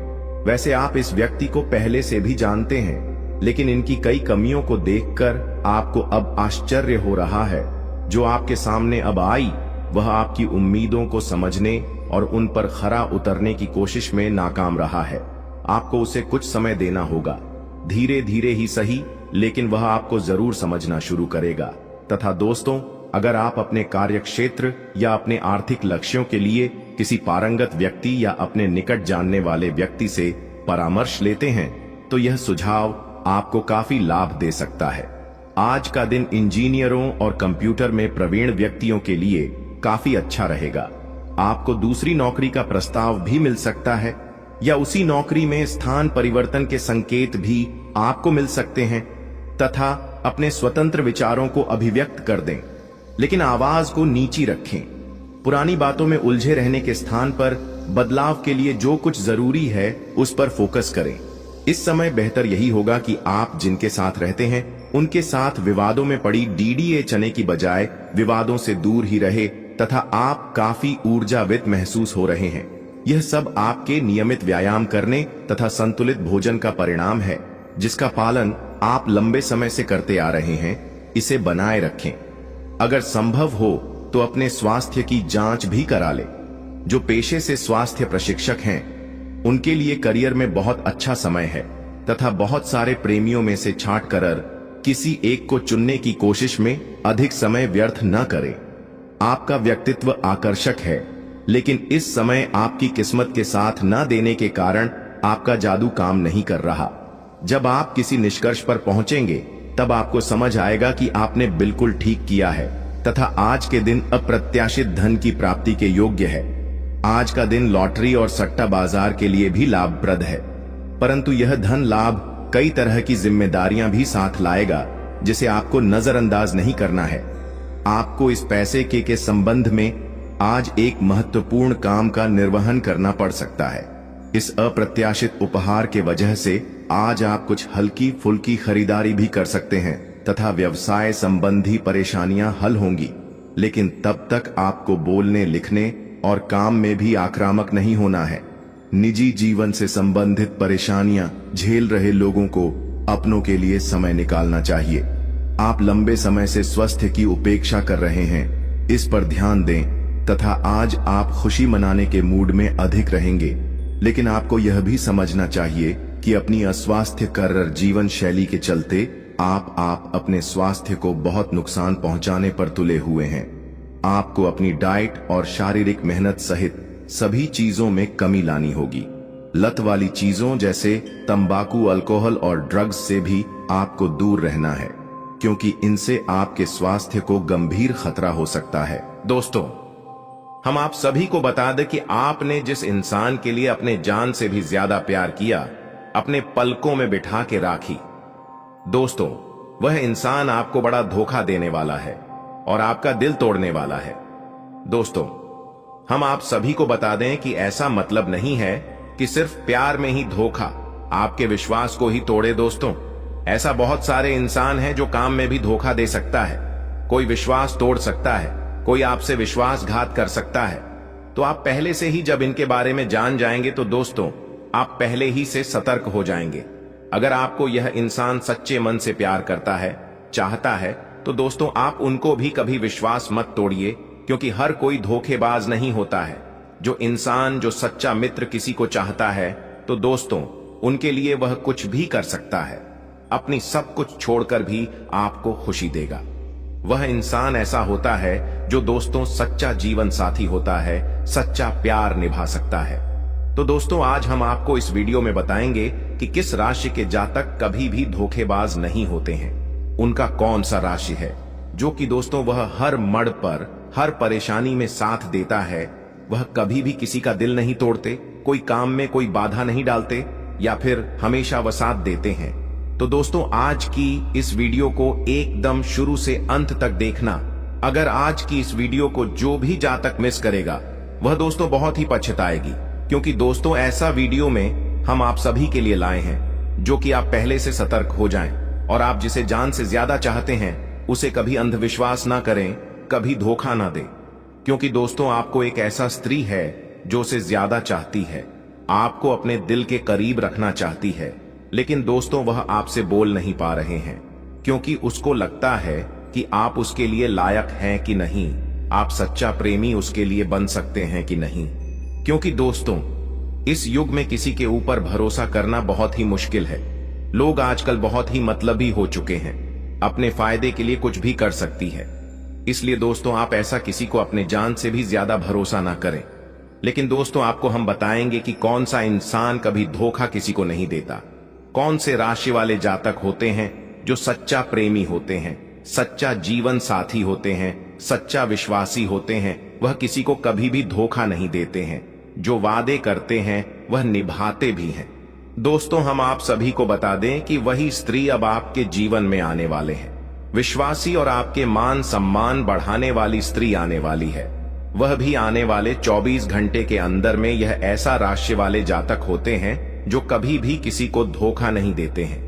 वैसे आप इस व्यक्ति को पहले से भी जानते हैं, लेकिन इनकी कई कमियों को देखकर आपको अब आश्चर्य हो रहा है। जो आपके सामने अब आई वह आपकी उम्मीदों को समझने और उन पर खरा उतरने की कोशिश में नाकाम रहा है। आपको उसे कुछ समय देना होगा। धीरे धीरे ही सही, लेकिन वह आपको जरूर समझना शुरू करेगा। तथा दोस्तों, अगर आप अपने कार्य क्षेत्र या अपने आर्थिक लक्ष्यों के लिए किसी पारंगत व्यक्ति या अपने निकट जानने वाले व्यक्ति से परामर्श लेते हैं तो यह सुझाव आपको काफी लाभ दे सकता है। आज का दिन इंजीनियरों और कंप्यूटर में प्रवीण व्यक्तियों के लिए काफी अच्छा रहेगा। आपको दूसरी नौकरी का प्रस्ताव भी मिल सकता है या उसी नौकरी में स्थान परिवर्तन के संकेत भी आपको मिल सकते हैं। तथा अपने स्वतंत्र विचारों को अभिव्यक्त कर दें, लेकिन आवाज को नीची रखें। पुरानी बातों में उलझे रहने के स्थान पर बदलाव के लिए जो कुछ जरूरी है उस पर फोकस करें। इस समय बेहतर यही होगा कि आप जिनके साथ रहते हैं उनके साथ विवादों में पड़ी DDA चने की बजाय विवादों से दूर ही रहे। तथा आप काफी ऊर्जावित महसूस हो रहे हैं। यह सब आपके नियमित व्यायाम करने तथा संतुलित भोजन का परिणाम है, जिसका पालन आप लंबे समय से करते आ रहे हैं। इसे बनाए रखें। अगर संभव हो तो अपने स्वास्थ्य की जांच भी करा लें। जो पेशे से स्वास्थ्य प्रशिक्षक हैं, उनके लिए करियर में बहुत अच्छा समय है तथा बहुत सारे प्रेमियों में से छांट कर किसी एक को चुनने की कोशिश में अधिक समय व्यर्थ न करें। आपका व्यक्तित्व आकर्षक है, लेकिन इस समय आपकी किस्मत के साथ न देने के कारण आपका जादू काम नहीं कर रहा। जब आप किसी निष्कर्ष पर पहुंचेंगे तब आपको समझ आएगा कि आपने बिल्कुल ठीक किया है तथा आज के दिन अप्रत्याशित धन की प्राप्ति के योग्य है। आज का दिन लॉटरी और सट्टा बाजार के लिए भी लाभप्रद है, परंतु यह धन लाभ कई तरह की जिम्मेदारियां भी साथ लाएगा, जिसे आपको नजरअंदाज नहीं करना है। आपको इस पैसे के संबंध में आज एक महत्वपूर्ण काम का निर्वहन करना पड़ सकता है। इस अप्रत्याशित उपहार के वजह से आज आप कुछ हल्की फुल्की खरीदारी भी कर सकते हैं तथा व्यवसाय संबंधी परेशानियां हल होंगी। लेकिन तब तक आपको बोलने, लिखने और काम में भी आक्रामक नहीं होना है। निजी जीवन से संबंधित परेशानियां झेल रहे लोगों को अपनों के लिए समय निकालना चाहिए। आप लंबे समय से स्वास्थ्य की उपेक्षा कर रहे हैं, इस पर ध्यान दें तथा आज आप खुशी मनाने के मूड में अधिक रहेंगे। लेकिन आपको यह भी समझना चाहिए कि अपनी अस्वास्थ्यकर जीवन शैली के चलते आप अपने स्वास्थ्य को बहुत नुकसान पहुंचाने पर तुले हुए हैं। आपको अपनी डाइट और शारीरिक मेहनत सहित सभी चीजों में कमी लानी होगी। लत वाली चीजों जैसे तंबाकू, अल्कोहल और ड्रग्स से भी आपको दूर रहना है, क्योंकि इनसे आपके स्वास्थ्य को गंभीर खतरा हो सकता है। दोस्तों, हम आप सभी को बता दें कि आपने जिस इंसान के लिए अपने जान से भी ज्यादा प्यार किया, अपने पलकों में बिठा के राखी। दोस्तों, वह इंसान आपको बड़ा धोखा देने वाला है और आपका दिल तोड़ने वाला है। दोस्तों, हम आप सभी को बता दें कि ऐसा मतलब नहीं है कि सिर्फ प्यार में ही धोखा आपके विश्वास को ही तोड़े। दोस्तों, ऐसा बहुत सारे इंसान हैं जो काम में भी धोखा दे सकता है। कोई विश्वास तोड़ सकता है, कोई आपसे विश्वासघात कर सकता है। तो आप पहले से ही जब इनके बारे में जान जाएंगे तो दोस्तों, आप पहले ही से सतर्क हो जाएंगे। अगर आपको यह इंसान सच्चे मन से प्यार करता है, चाहता है, तो दोस्तों आप उनको भी कभी विश्वास मत तोड़िए, क्योंकि हर कोई धोखेबाज नहीं होता है। जो इंसान, जो सच्चा मित्र किसी को चाहता है, तो दोस्तों उनके लिए वह कुछ भी कर सकता है। अपनी सब कुछ छोड़कर भी आपको खुशी देगा। वह इंसान ऐसा होता है जो दोस्तों सच्चा जीवन साथी होता है, सच्चा प्यार निभा सकता है। तो दोस्तों, आज हम आपको इस वीडियो में बताएंगे कि किस राशि के जातक कभी भी धोखेबाज नहीं होते हैं। उनका कौन सा राशि है जो कि दोस्तों वह हर मड़ पर, हर परेशानी में साथ देता है। वह कभी भी किसी का दिल नहीं तोड़ते, कोई काम में कोई बाधा नहीं डालते, या फिर हमेशा वह साथ देते हैं। तो दोस्तों, आज की इस वीडियो को एकदम शुरू से अंत तक देखना। अगर आज की इस वीडियो को जो भी जातक मिस करेगा, वह दोस्तों बहुत ही पछताएगी, क्योंकि दोस्तों ऐसा वीडियो में हम आप सभी के लिए लाए हैं जो कि आप पहले से सतर्क हो जाएं और आप जिसे जान से ज्यादा चाहते हैं उसे कभी अंधविश्वास ना करें, कभी धोखा ना दें। क्योंकि दोस्तों आपको एक ऐसा स्त्री है जो उसे ज्यादा चाहती है, आपको अपने दिल के करीब रखना चाहती है, लेकिन दोस्तों वह आपसे बोल नहीं पा रहे हैं क्योंकि उसको लगता है कि आप उसके लिए लायक हैं कि नहीं, आप सच्चा प्रेमी उसके लिए बन सकते हैं कि नहीं। क्योंकि दोस्तों इस युग में किसी के ऊपर भरोसा करना बहुत ही मुश्किल है। लोग आजकल बहुत ही मतलबी हो चुके हैं, अपने फायदे के लिए कुछ भी कर सकती है। इसलिए दोस्तों आप ऐसा किसी को अपने जान से भी ज्यादा भरोसा ना करें। लेकिन दोस्तों आपको हम बताएंगे कि कौन सा इंसान कभी धोखा किसी को नहीं देता। कौन से राशि वाले जातक होते हैं जो सच्चा प्रेमी होते हैं, सच्चा जीवन साथी होते हैं, सच्चा विश्वासी होते हैं। वह किसी को कभी भी धोखा नहीं देते हैं, जो वादे करते हैं वह निभाते भी हैं। दोस्तों हम आप सभी को बता दें कि वही स्त्री अब आपके जीवन में आने वाले हैं। विश्वासी और आपके मान सम्मान बढ़ाने वाली स्त्री आने वाली है। वह भी आने वाले 24 घंटे के अंदर में। यह ऐसा राशि वाले जातक होते हैं जो कभी भी किसी को धोखा नहीं देते हैं।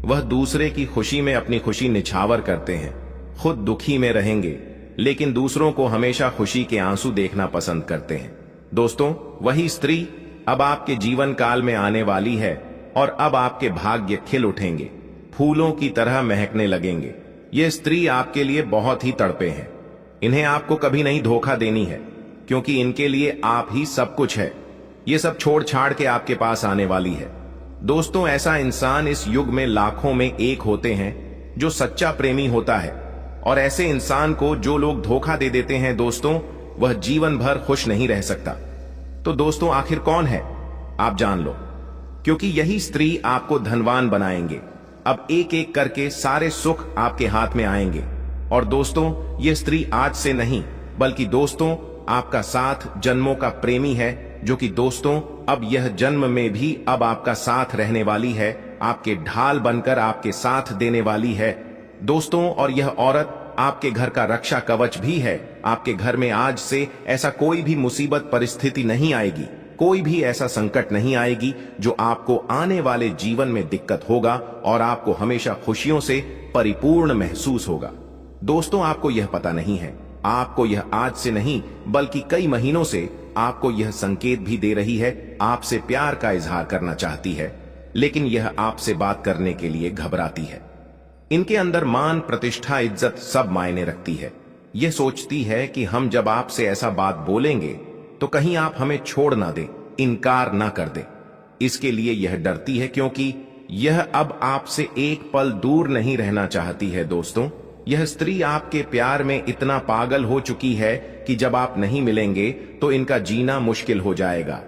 वह दूसरे की खुशी में अपनी खुशी निछावर करते हैं। खुद दुखी में रहेंगे लेकिन दूसरों को हमेशा खुशी के आंसू देखना पसंद करते हैं। दोस्तों वही स्त्री अब आपके जीवन काल में आने वाली है और अब आपके भाग्य खिल उठेंगे, फूलों की तरह महकने लगेंगे। ये स्त्री आपके लिए बहुत ही तड़पे हैं। इन्हें आपको कभी नहीं धोखा देनी है, क्योंकि इनके लिए आप ही सब कुछ है। ये सब छोड़ छाड़ के आपके पास आने वाली है। दोस्तों ऐसा इंसान इस युग में लाखों में एक होते हैं जो सच्चा प्रेमी होता है, और ऐसे इंसान को जो लोग धोखा दे देते हैं दोस्तों, वह जीवन भर खुश नहीं रह सकता। तो दोस्तों आखिर कौन है, आप जान लो, क्योंकि यही स्त्री आपको धनवान बनाएंगे। अब एक एक करके सारे सुख आपके हाथ में आएंगे। और दोस्तों ये स्त्री आज से नहीं, बल्कि दोस्तों आपका साथ जन्मों का प्रेमी है, जो कि दोस्तों अब यह जन्म में भी अब आपका साथ रहने वाली है, आपके ढाल बनकर आपके साथ देने वाली है दोस्तों। और यह औरत आपके घर का रक्षा कवच भी है। आपके घर में आज से ऐसा कोई भी मुसीबत परिस्थिति नहीं आएगी, कोई भी ऐसा संकट नहीं आएगी जो आपको आने वाले जीवन में दिक्कत होगा, और आपको हमेशा खुशियों से परिपूर्ण महसूस होगा। दोस्तों आपको यह पता नहीं है, आपको यह आज से नहीं बल्कि कई महीनों से आपको यह संकेत भी दे रही है, आपसे प्यार का इजहार करना चाहती है, लेकिन यह आपसे बात करने के लिए घबराती है। इनके अंदर मान, प्रतिष्ठा, इज्जत सब मायने रखती है। यह सोचती है कि हम जब आपसे ऐसा बात बोलेंगे तो कहीं आप हमें छोड़ ना दें, इनकार ना कर दें। इसके लिए यह डरती है, क्योंकि यह अब आपसे एक पल दूर नहीं रहना चाहती है। दोस्तों यह स्त्री आपके प्यार में इतना पागल हो चुकी है कि जब आप नहीं मिलेंगे तो इनका जीना मुश्किल हो जाएगा।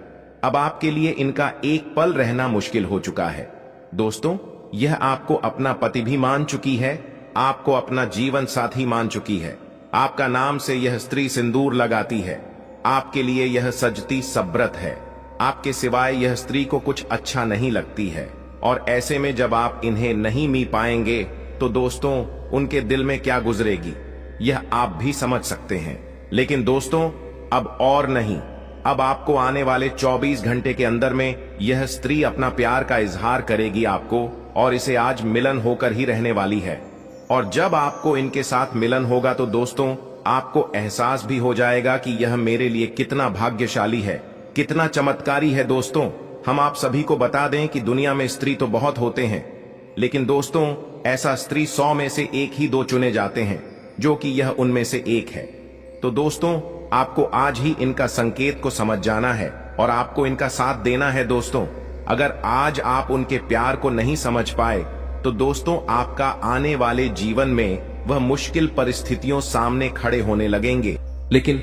अब आपके लिए इनका एक पल रहना मुश्किल हो चुका है। दोस्तों यह आपको अपना पति भी मान चुकी है, आपको अपना जीवन साथी मान चुकी है। आपका नाम से यह स्त्री सिंदूर लगाती है, आपके लिए यह सजती सब्रत है। आपके सिवाय यह स्त्री को कुछ अच्छा नहीं लगती है। और ऐसे में जब आप इन्हें नहीं मी पाएंगे तो दोस्तों उनके दिल में क्या गुजरेगी यह आप भी समझ सकते हैं। लेकिन दोस्तों अब और नहीं, अब आपको आने वाले 24 घंटे के अंदर में यह स्त्री अपना प्यार का इजहार करेगी आपको, और इसे आज मिलन होकर ही रहने वाली है। और जब आपको इनके साथ मिलन होगा तो दोस्तों आपको एहसास भी हो जाएगा कि यह मेरे लिए कितना भाग्यशाली है, कितना चमत्कारी है। दोस्तों हम आप सभी को बता दें कि दुनिया में स्त्री तो बहुत होते हैं, लेकिन दोस्तों ऐसा स्त्री 100 में से 1 ही 2 चुने जाते हैं, जो कि यह उनमें से एक है। तो दोस्तों आपको आज ही इनका संकेत को समझ जाना है और आपको इनका साथ देना है। दोस्तों अगर आज आप उनके प्यार को नहीं समझ पाए तो दोस्तों आपका आने वाले जीवन में वह मुश्किल परिस्थितियों सामने खड़े होने लगेंगे। लेकिन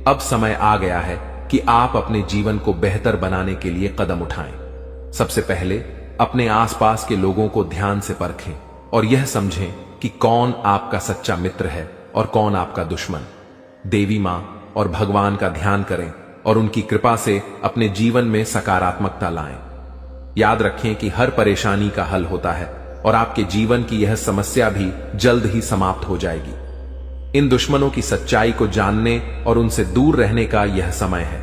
अब समय आ गया है कि आप अपने जीवन को बेहतर बनाने के लिए कदम उठाएं। सबसे पहले अपने आसपास के लोगों को ध्यान से परखें और यह समझें कि कौन आपका सच्चा मित्र है और कौन आपका दुश्मन। देवी मां और भगवान का ध्यान करें और उनकी कृपा से अपने जीवन में सकारात्मकता लाएं। याद रखें कि हर परेशानी का हल होता है और आपके जीवन की यह समस्या भी जल्द ही समाप्त हो जाएगी। इन दुश्मनों की सच्चाई को जानने और उनसे दूर रहने का यह समय है।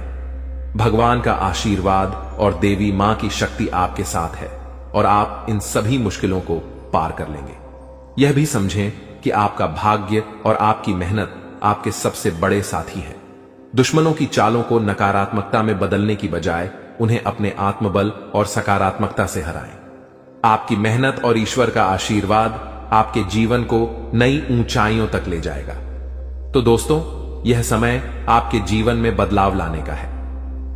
भगवान का आशीर्वाद और देवी मां की शक्ति आपके साथ है और आप इन सभी मुश्किलों को पार कर लेंगे। यह भी समझें कि आपका भाग्य और आपकी मेहनत आपके सबसे बड़े साथी हैं। दुश्मनों की चालों को नकारात्मकता में बदलने की बजाय उन्हें अपने आत्मबल और सकारात्मकता से हराएं। आपकी मेहनत और ईश्वर का आशीर्वाद आपके जीवन को नई ऊंचाइयों तक ले जाएगा। तो दोस्तों यह समय आपके जीवन में बदलाव लाने का है।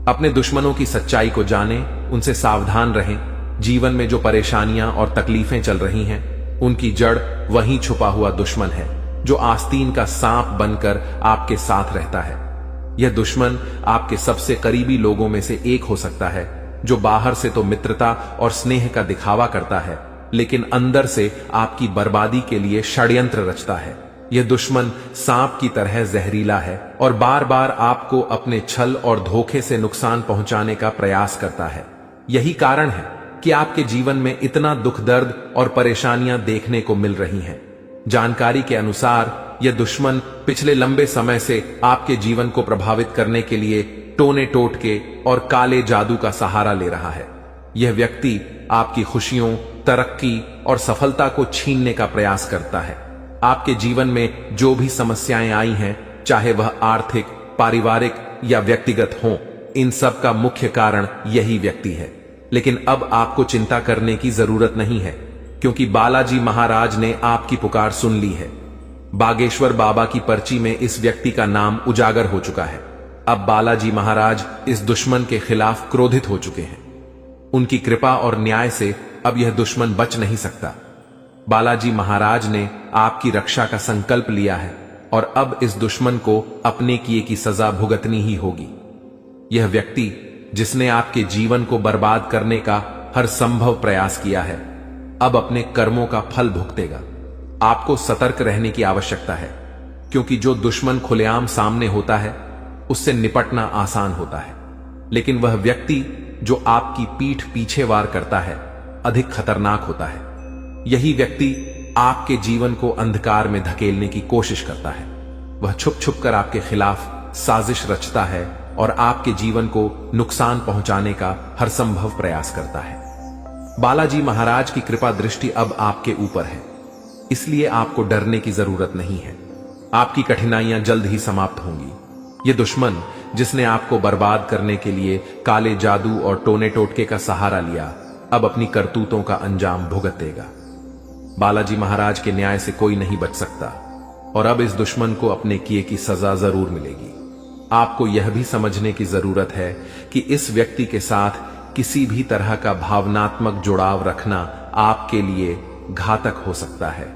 अपने दुश्मनों की सच्चाई को जानें, उनसे सावधान रहें। जीवन में जो परेशानियां और तकलीफें चल रही हैं उनकी जड़ वहीं छुपा हुआ दुश्मन है जो आस्तीन का सांप बनकर आपके साथ रहता है। यह दुश्मन आपके सबसे करीबी लोगों में से एक हो सकता है जो बाहर से तो मित्रता और स्नेह का दिखावा करता है, लेकिन अंदर से आपकी बर्बादी के लिए षड्यंत्र रचता है। यह दुश्मन सांप की तरह जहरीला है और बार बार आपको अपने छल और धोखे से नुकसान पहुंचाने का प्रयास करता है। यही कारण है कि आपके जीवन में इतना दुख दर्द और परेशानियां देखने को मिल रही हैं। जानकारी के अनुसार यह दुश्मन पिछले लंबे समय से आपके जीवन को प्रभावित करने के लिए टोने टोटके और काले जादू का सहारा ले रहा है। यह व्यक्ति आपकी खुशियों, तरक्की और सफलता को छीनने का प्रयास करता है। आपके जीवन में जो भी समस्याएं आई हैं, चाहे वह आर्थिक, पारिवारिक या व्यक्तिगत हों, इन सब का मुख्य कारण यही व्यक्ति है। लेकिन अब आपको चिंता करने की जरूरत नहीं है, क्योंकि बालाजी महाराज ने आपकी पुकार सुन ली है। बागेश्वर बाबा की पर्ची में इस व्यक्ति का नाम उजागर हो चुका है। अब बालाजी महाराज इस दुश्मन के खिलाफ क्रोधित हो चुके हैं। उनकी कृपा और न्याय से अब यह दुश्मन बच नहीं सकता। बालाजी महाराज ने आपकी रक्षा का संकल्प लिया है और अब इस दुश्मन को अपने किए की सजा भुगतनी ही होगी। यह व्यक्ति जिसने आपके जीवन को बर्बाद करने का हर संभव प्रयास किया है, अब अपने कर्मों का फल भुगतेगा। आपको सतर्क रहने की आवश्यकता है, क्योंकि जो दुश्मन खुलेआम सामने होता है उससे निपटना आसान होता है, लेकिन वह व्यक्ति जो आपकी पीठ पीछे वार करता है अधिक खतरनाक होता है। यही व्यक्ति आपके जीवन को अंधकार में धकेलने की कोशिश करता है। वह छुप छुप कर आपके खिलाफ साजिश रचता है और आपके जीवन को नुकसान पहुंचाने का हर संभव प्रयास करता है। बालाजी महाराज की कृपा दृष्टि अब आपके ऊपर है, इसलिए आपको डरने की जरूरत नहीं है। आपकी कठिनाइयां जल्द ही समाप्त होंगी। ये दुश्मन जिसने आपको बर्बाद करने के लिए काले जादू और टोने टोटके का सहारा लिया, अब अपनी करतूतों का अंजाम भुगतेगा। बालाजी महाराज के न्याय से कोई नहीं बच सकता और अब इस दुश्मन को अपने किए की सजा जरूर मिलेगी। आपको यह भी समझने की जरूरत है कि इस व्यक्ति के साथ किसी भी तरह का भावनात्मक जुड़ाव रखना आपके लिए घातक हो सकता है।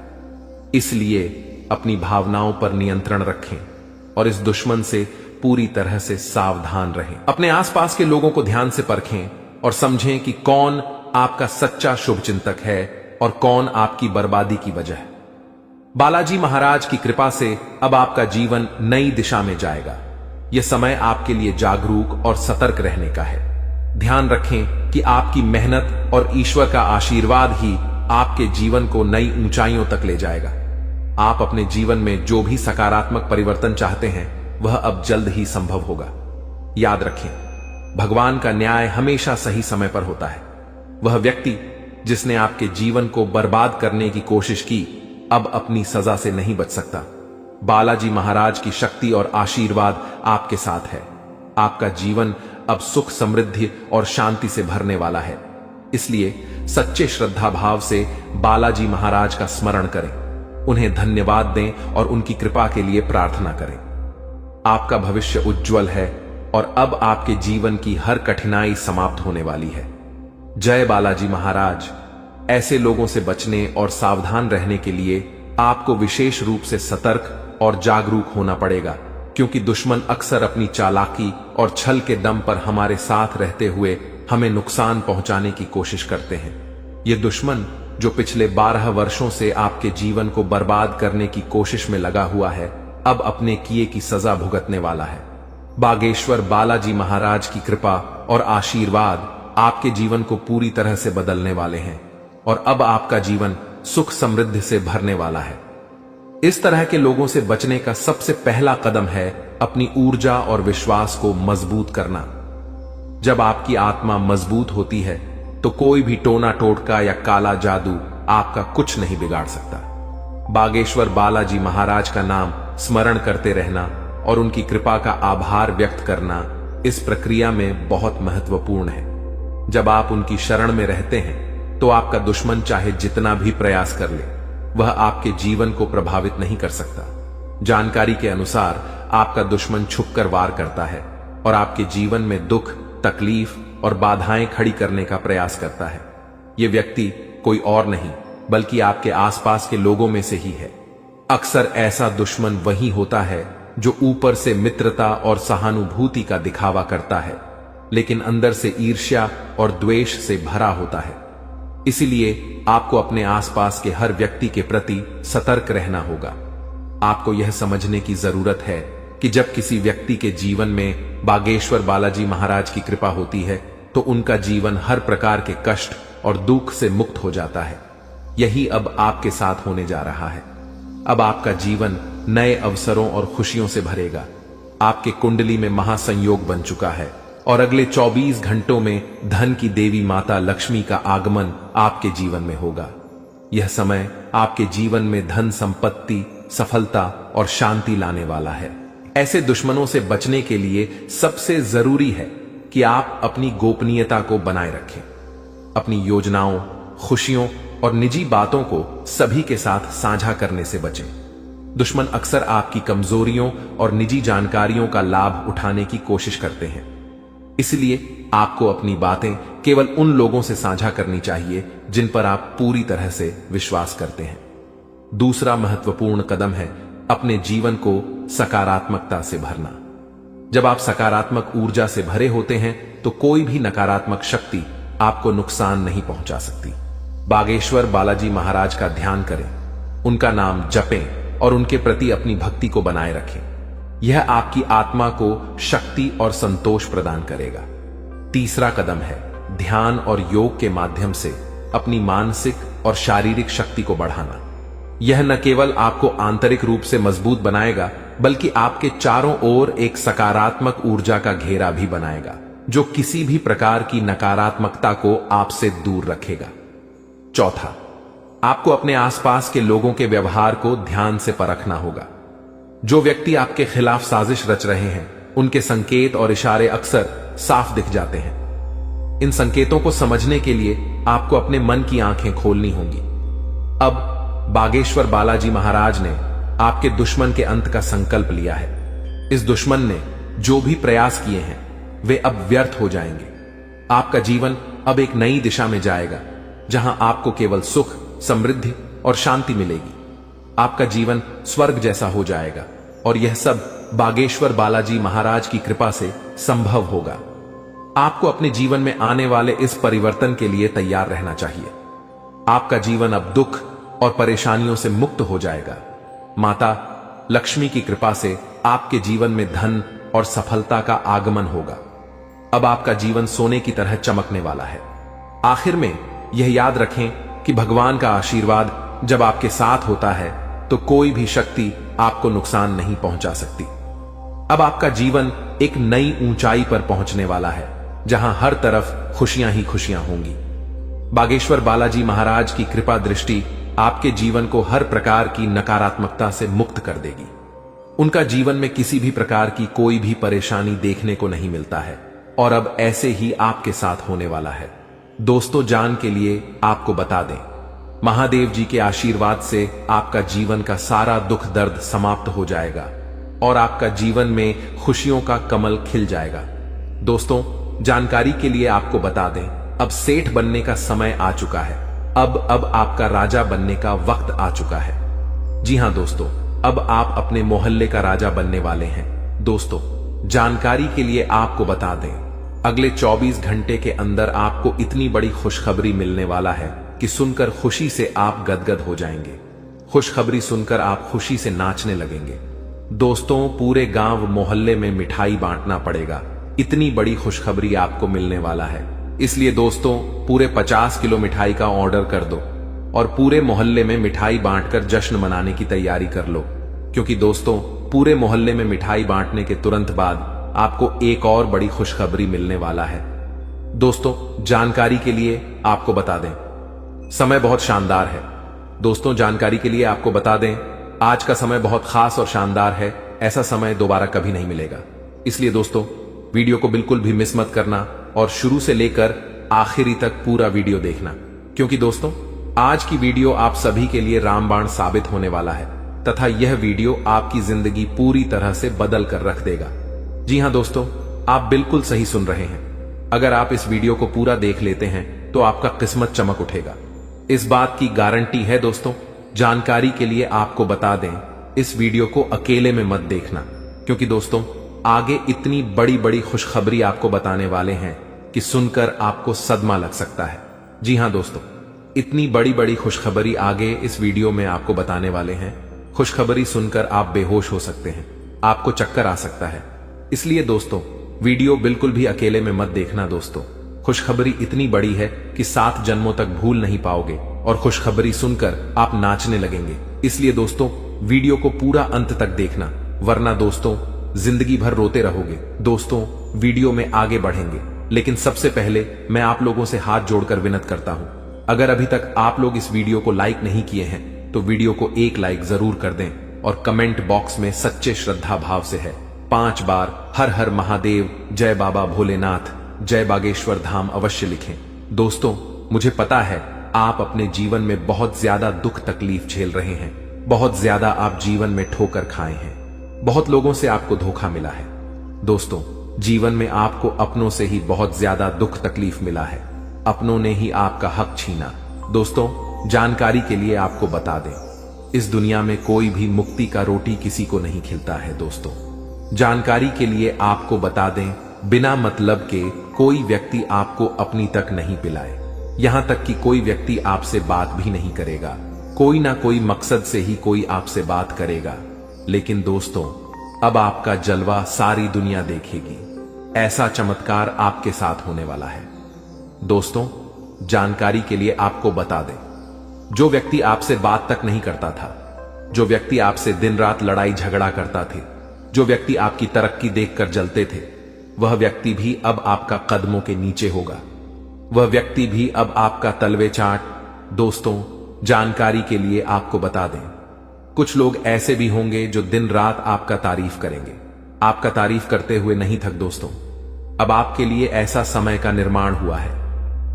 इसलिए अपनी भावनाओं पर नियंत्रण रखें और इस दुश्मन से पूरी तरह से सावधान रहें। अपने आसपास के लोगों को ध्यान से परखें और समझें कि कौन आपका सच्चा शुभचिंतक है और कौन आपकी बर्बादी की वजह है। बालाजी महाराज की कृपा से अब आपका जीवन नई दिशा में जाएगा। यह समय आपके लिए जागरूक और सतर्क रहने का है। ध्यान रखें कि आपकी मेहनत और ईश्वर का आशीर्वाद ही आपके जीवन को नई ऊंचाइयों तक ले जाएगा। आप अपने जीवन में जो भी सकारात्मक परिवर्तन चाहते हैं वह अब जल्द ही संभव होगा। याद रखें, भगवान का न्याय हमेशा सही समय पर होता है। वह व्यक्ति जिसने आपके जीवन को बर्बाद करने की कोशिश की अब अपनी सजा से नहीं बच सकता। बालाजी महाराज की शक्ति और आशीर्वाद आपके साथ है। आपका जीवन अब सुख, समृद्धि और शांति से भरने वाला है। इसलिए सच्चे श्रद्धा भाव से बालाजी महाराज का स्मरण करें, उन्हें धन्यवाद दें और उनकी कृपा के लिए प्रार्थना करें। आपका भविष्य उज्जवल है और अब आपके जीवन की हर कठिनाई समाप्त होने वाली है। जय बालाजी महाराज। ऐसे लोगों से बचने और सावधान रहने के लिए आपको विशेष रूप से सतर्क और जागरूक होना पड़ेगा, क्योंकि दुश्मन अक्सर अपनी चालाकी और छल के दम पर हमारे साथ रहते हुए हमें नुकसान पहुंचाने की कोशिश करते हैं। ये दुश्मन जो पिछले 12 वर्षों से आपके जीवन को बर्बाद करने की कोशिश में लगा हुआ है, अब अपने किए की सजा भुगतने वाला है। बागेश्वर बालाजी महाराज की कृपा और आशीर्वाद आपके जीवन को पूरी तरह से बदलने वाले हैं और अब आपका जीवन सुख, समृद्धि से भरने वाला है। इस तरह के लोगों से बचने का सबसे पहला कदम है अपनी ऊर्जा और विश्वास को मजबूत करना। जब आपकी आत्मा मजबूत होती है तो कोई भी टोना टोटका या काला जादू आपका कुछ नहीं बिगाड़ सकता। बागेश्वर बालाजी महाराज का नाम स्मरण करते रहना और उनकी कृपा का आभार व्यक्त करना इस प्रक्रिया में बहुत महत्वपूर्ण है। जब आप उनकी शरण में रहते हैं तो आपका दुश्मन चाहे जितना भी प्रयास कर ले, वह आपके जीवन को प्रभावित नहीं कर सकता। जानकारी के अनुसार आपका दुश्मन छुपकर वार करता है और आपके जीवन में दुख, तकलीफ और बाधाएं खड़ी करने का प्रयास करता है। यह व्यक्ति कोई और नहीं बल्कि आपके आसपास के लोगों में से ही है। अक्सर ऐसा दुश्मन वही होता है जो ऊपर से मित्रता और सहानुभूति का दिखावा करता है, लेकिन अंदर से ईर्ष्या और द्वेष से भरा होता है। इसीलिए आपको अपने आसपास के हर व्यक्ति के प्रति सतर्क रहना होगा। आपको यह समझने की जरूरत है कि जब किसी व्यक्ति के जीवन में बागेश्वर बालाजी महाराज की कृपा होती है तो उनका जीवन हर प्रकार के कष्ट और दुख से मुक्त हो जाता है। यही अब आपके साथ होने जा रहा है। अब आपका जीवन नए अवसरों और खुशियों से भरेगा। आपके कुंडली में महासंयोग बन चुका है और अगले 24 घंटों में धन की देवी माता लक्ष्मी का आगमन आपके जीवन में होगा। यह समय आपके जीवन में धन, संपत्ति, सफलता और शांति लाने वाला है। ऐसे दुश्मनों से बचने के लिए सबसे जरूरी है कि आप अपनी गोपनीयता को बनाए रखें। अपनी योजनाओं, खुशियों और निजी बातों को सभी के साथ साझा करने से बचें। दुश्मन अक्सर आपकी कमजोरियों और निजी जानकारियों का लाभ उठाने की कोशिश करते हैं। इसलिए आपको अपनी बातें केवल उन लोगों से साझा करनी चाहिए जिन पर आप पूरी तरह से विश्वास करते हैं। दूसरा महत्वपूर्ण कदम है अपने जीवन को सकारात्मकता से भरना। जब आप सकारात्मक ऊर्जा से भरे होते हैं तो कोई भी नकारात्मक शक्ति आपको नुकसान नहीं पहुंचा सकती। बागेश्वर बालाजी महाराज का ध्यान करें, उनका नाम जपें और उनके प्रति अपनी भक्ति को बनाए रखें। यह आपकी आत्मा को शक्ति और संतोष प्रदान करेगा। तीसरा कदम है ध्यान और योग के माध्यम से अपनी मानसिक और शारीरिक शक्ति को बढ़ाना। यह न केवल आपको आंतरिक रूप से मजबूत बनाएगा बल्कि आपके चारों ओर एक सकारात्मक ऊर्जा का घेरा भी बनाएगा जो किसी भी प्रकार की नकारात्मकता को आपसे दूर रखेगा। चौथा, आपको अपने आसपास के लोगों के व्यवहार को ध्यान से परखना होगा। जो व्यक्ति आपके खिलाफ साजिश रच रहे हैं उनके संकेत और इशारे अक्सर साफ दिख जाते हैं। इन संकेतों को समझने के लिए आपको अपने मन की आंखें खोलनी होंगी। अब बागेश्वर बालाजी महाराज ने आपके दुश्मन के अंत का संकल्प लिया है। इस दुश्मन ने जो भी प्रयास किए हैं वे अब व्यर्थ हो जाएंगे। आपका जीवन अब एक नई दिशा में जाएगा जहां आपको केवल सुख, समृद्धि और शांति मिलेगी। आपका जीवन स्वर्ग जैसा हो जाएगा और यह सब बागेश्वर बालाजी महाराज की कृपा से संभव होगा। आपको अपने जीवन में आने वाले इस परिवर्तन के लिए तैयार रहना चाहिए। आपका जीवन अब दुख और परेशानियों से मुक्त हो जाएगा। माता लक्ष्मी की कृपा से आपके जीवन में धन और सफलता का आगमन होगा। अब आपका जीवन सोने की तरह चमकने वाला है। आखिर में यह याद रखें कि भगवान का आशीर्वाद जब आपके साथ होता है तो कोई भी शक्ति आपको नुकसान नहीं पहुंचा सकती। अब आपका जीवन एक नई ऊंचाई पर पहुंचने वाला है, जहां हर तरफ खुशियां ही खुशियां होंगी। बागेश्वर बालाजी महाराज की कृपा दृष्टि आपके जीवन को हर प्रकार की नकारात्मकता से मुक्त कर देगी। उनका जीवन में किसी भी प्रकार की कोई भी परेशानी देखने को नहीं मिलता है और अब ऐसे ही आपके साथ होने वाला है। दोस्तों, जान के लिए आपको बता दें, महादेव जी के आशीर्वाद से आपका जीवन का सारा दुख दर्द समाप्त हो जाएगा और आपका जीवन में खुशियों का कमल खिल जाएगा। दोस्तों, जानकारी के लिए आपको बता दें, अब सेठ बनने का समय आ चुका है। अब आपका राजा बनने का वक्त आ चुका है। जी हां दोस्तों, अब आप अपने मोहल्ले का राजा बनने वाले हैं। दोस्तों, जानकारी के लिए आपको बता दें, अगले 24 घंटे के अंदर आपको इतनी बड़ी खुशखबरी मिलने वाला है कि सुनकर खुशी से आप गदगद हो जाएंगे। खुशखबरी सुनकर आप खुशी से नाचने लगेंगे। दोस्तों, पूरे गांव मोहल्ले में मिठाई बांटना पड़ेगा, इतनी बड़ी खुशखबरी आपको मिलने वाला है। इसलिए दोस्तों, पूरे 50 किलो मिठाई का ऑर्डर कर दो और पूरे मोहल्ले में मिठाई बांटकर जश्न मनाने की तैयारी कर लो, क्योंकि दोस्तों, पूरे मोहल्ले में मिठाई बांटने के तुरंत बाद आपको एक और बड़ी खुशखबरी मिलने वाला है। दोस्तों, जानकारी के लिए आपको बता दें, समय बहुत शानदार है। दोस्तों, जानकारी के लिए आपको बता दें, आज का समय बहुत खास और शानदार है। ऐसा समय दोबारा कभी नहीं मिलेगा। इसलिए दोस्तों, वीडियो को बिल्कुल भी मिस मत करना और शुरू से लेकर आखिरी तक पूरा वीडियो देखना, क्योंकि दोस्तों, आज की वीडियो आप सभी के लिए रामबाण साबित होने वाला है तथा यह वीडियो आपकी जिंदगी पूरी तरह से बदल कर रख देगा। जी हां दोस्तों, आप बिल्कुल सही सुन रहे हैं। अगर आप इस वीडियो को पूरा देख लेते हैं तो आपका किस्मत चमक उठेगा, इस बात की गारंटी है। दोस्तों, जानकारी के लिए आपको बता दें, इस वीडियो को अकेले में मत देखना, क्योंकि दोस्तों, आगे इतनी बड़ी बड़ी खुशखबरी आपको बताने वाले हैं कि सुनकर आपको सदमा लग सकता है। जी हां दोस्तों, इतनी बड़ी बड़ी खुशखबरी आगे इस वीडियो में आपको बताने वाले हैं। खुशखबरी सुनकर आप बेहोश हो सकते हैं, आपको चक्कर आ सकता है। इसलिए दोस्तों, वीडियो बिल्कुल भी अकेले में मत देखना। दोस्तों, खुशखबरी इतनी बड़ी है कि 7 जन्मों तक भूल नहीं पाओगे और खुशखबरी सुनकर आप नाचने लगेंगे। इसलिए दोस्तों, वीडियो को पूरा अंत तक देखना, वरना दोस्तों जिंदगी भर रोते रहोगे। दोस्तों, वीडियो में आगे बढ़ेंगे, लेकिन सबसे पहले मैं आप लोगों से हाथ जोड़कर विनती करता हूं, अगर अभी तक आप लोग इस वीडियो को लाइक नहीं किए हैं तो वीडियो को एक लाइक जरूर कर दें और कमेंट बॉक्स में सच्चे श्रद्धा भाव से है 5 बार हर हर महादेव, जय बाबा भोलेनाथ, जय बागेश्वर धाम अवश्य लिखें। दोस्तों, मुझे पता है आप अपने जीवन में बहुत ज्यादा दुख तकलीफ झेल रहे हैं, बहुत ज्यादा आप जीवन में ठोकर खाए हैं, बहुत लोगों से आपको धोखा मिला है। दोस्तों, जीवन में आपको अपनों से ही बहुत ज्यादा दुख तकलीफ मिला है, अपनों ने ही आपका हक छीना। दोस्तों, जानकारी के लिए आपको बता दें, इस दुनिया में कोई भी मुक्ति का रोटी किसी को नहीं खिलता है। दोस्तों, जानकारी के लिए आपको बता दें, बिना मतलब के कोई व्यक्ति आपको अपनी तक नहीं पिलाए, यहां तक कि कोई व्यक्ति आपसे बात भी नहीं करेगा। कोई ना कोई मकसद से ही कोई आपसे बात करेगा, लेकिन दोस्तों, अब आपका जलवा सारी दुनिया देखेगी। ऐसा चमत्कार आपके साथ होने वाला है। दोस्तों, जानकारी के लिए आपको बता दें, जो व्यक्ति आपसे बात तक नहीं करता था, जो व्यक्ति आपसे दिन रात लड़ाई झगड़ा करता थे, जो व्यक्ति आपकी तरक्की देखकर जलते थे, वह व्यक्ति भी अब आपका कदमों के नीचे होगा, वह व्यक्ति भी अब आपका तलवे चाट। दोस्तों, जानकारी के लिए आपको बता दें, कुछ लोग ऐसे भी होंगे जो दिन रात आपका तारीफ करेंगे, आपका तारीफ करते हुए नहीं थक। दोस्तों, अब आपके लिए ऐसा समय का निर्माण हुआ है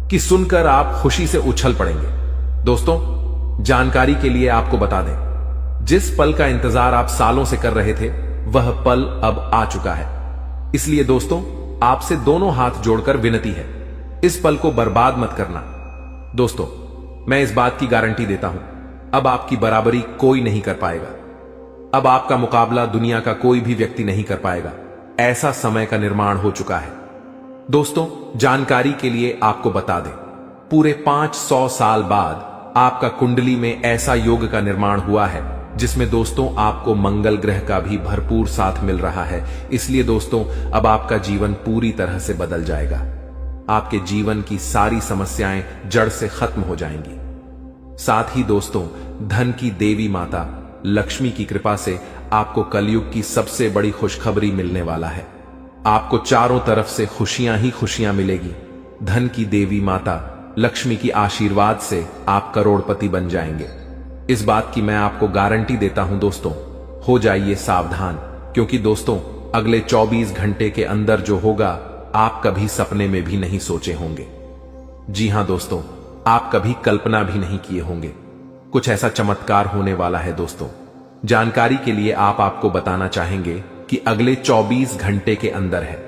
कि सुनकर आप खुशी से उछल पड़ेंगे। दोस्तों, जानकारी के लिए आपको बता दें, जिस पल का इंतजार आप सालों से कर रहे थे, वह पल अब आ चुका है। इसलिए दोस्तों, आपसे दोनों हाथ जोड़कर विनती है, इस पल को बर्बाद मत करना। दोस्तों, मैं इस बात की गारंटी देता हूं, अब आपकी बराबरी कोई नहीं कर पाएगा, अब आपका मुकाबला दुनिया का कोई भी व्यक्ति नहीं कर पाएगा। ऐसा समय का निर्माण हो चुका है। दोस्तों, जानकारी के लिए आपको बता दें, पूरे 500 साल बाद आपका कुंडली में ऐसा योग का निर्माण हुआ है जिसमें दोस्तों आपको मंगल ग्रह का भी भरपूर साथ मिल रहा है। इसलिए दोस्तों अब आपका जीवन पूरी तरह से बदल जाएगा। आपके जीवन की सारी समस्याएं जड़ से खत्म हो जाएंगी। साथ ही दोस्तों धन की देवी माता लक्ष्मी की कृपा से आपको कलयुग की सबसे बड़ी खुशखबरी मिलने वाला है। आपको चारों तरफ से खुशियां ही खुशियां मिलेगी। धन की देवी माता लक्ष्मी की आशीर्वाद से आप करोड़पति बन जाएंगे। इस बात की मैं आपको गारंटी देता हूं दोस्तों। हो जाइए सावधान, क्योंकि दोस्तों अगले 24 घंटे के अंदर जो होगा आप कभी सपने में भी नहीं सोचे होंगे। जी हां दोस्तों, आप कभी कल्पना भी नहीं किए होंगे। कुछ ऐसा चमत्कार होने वाला है दोस्तों। जानकारी के लिए आपको बताना चाहेंगे कि अगले 24 घंटे के अंदर है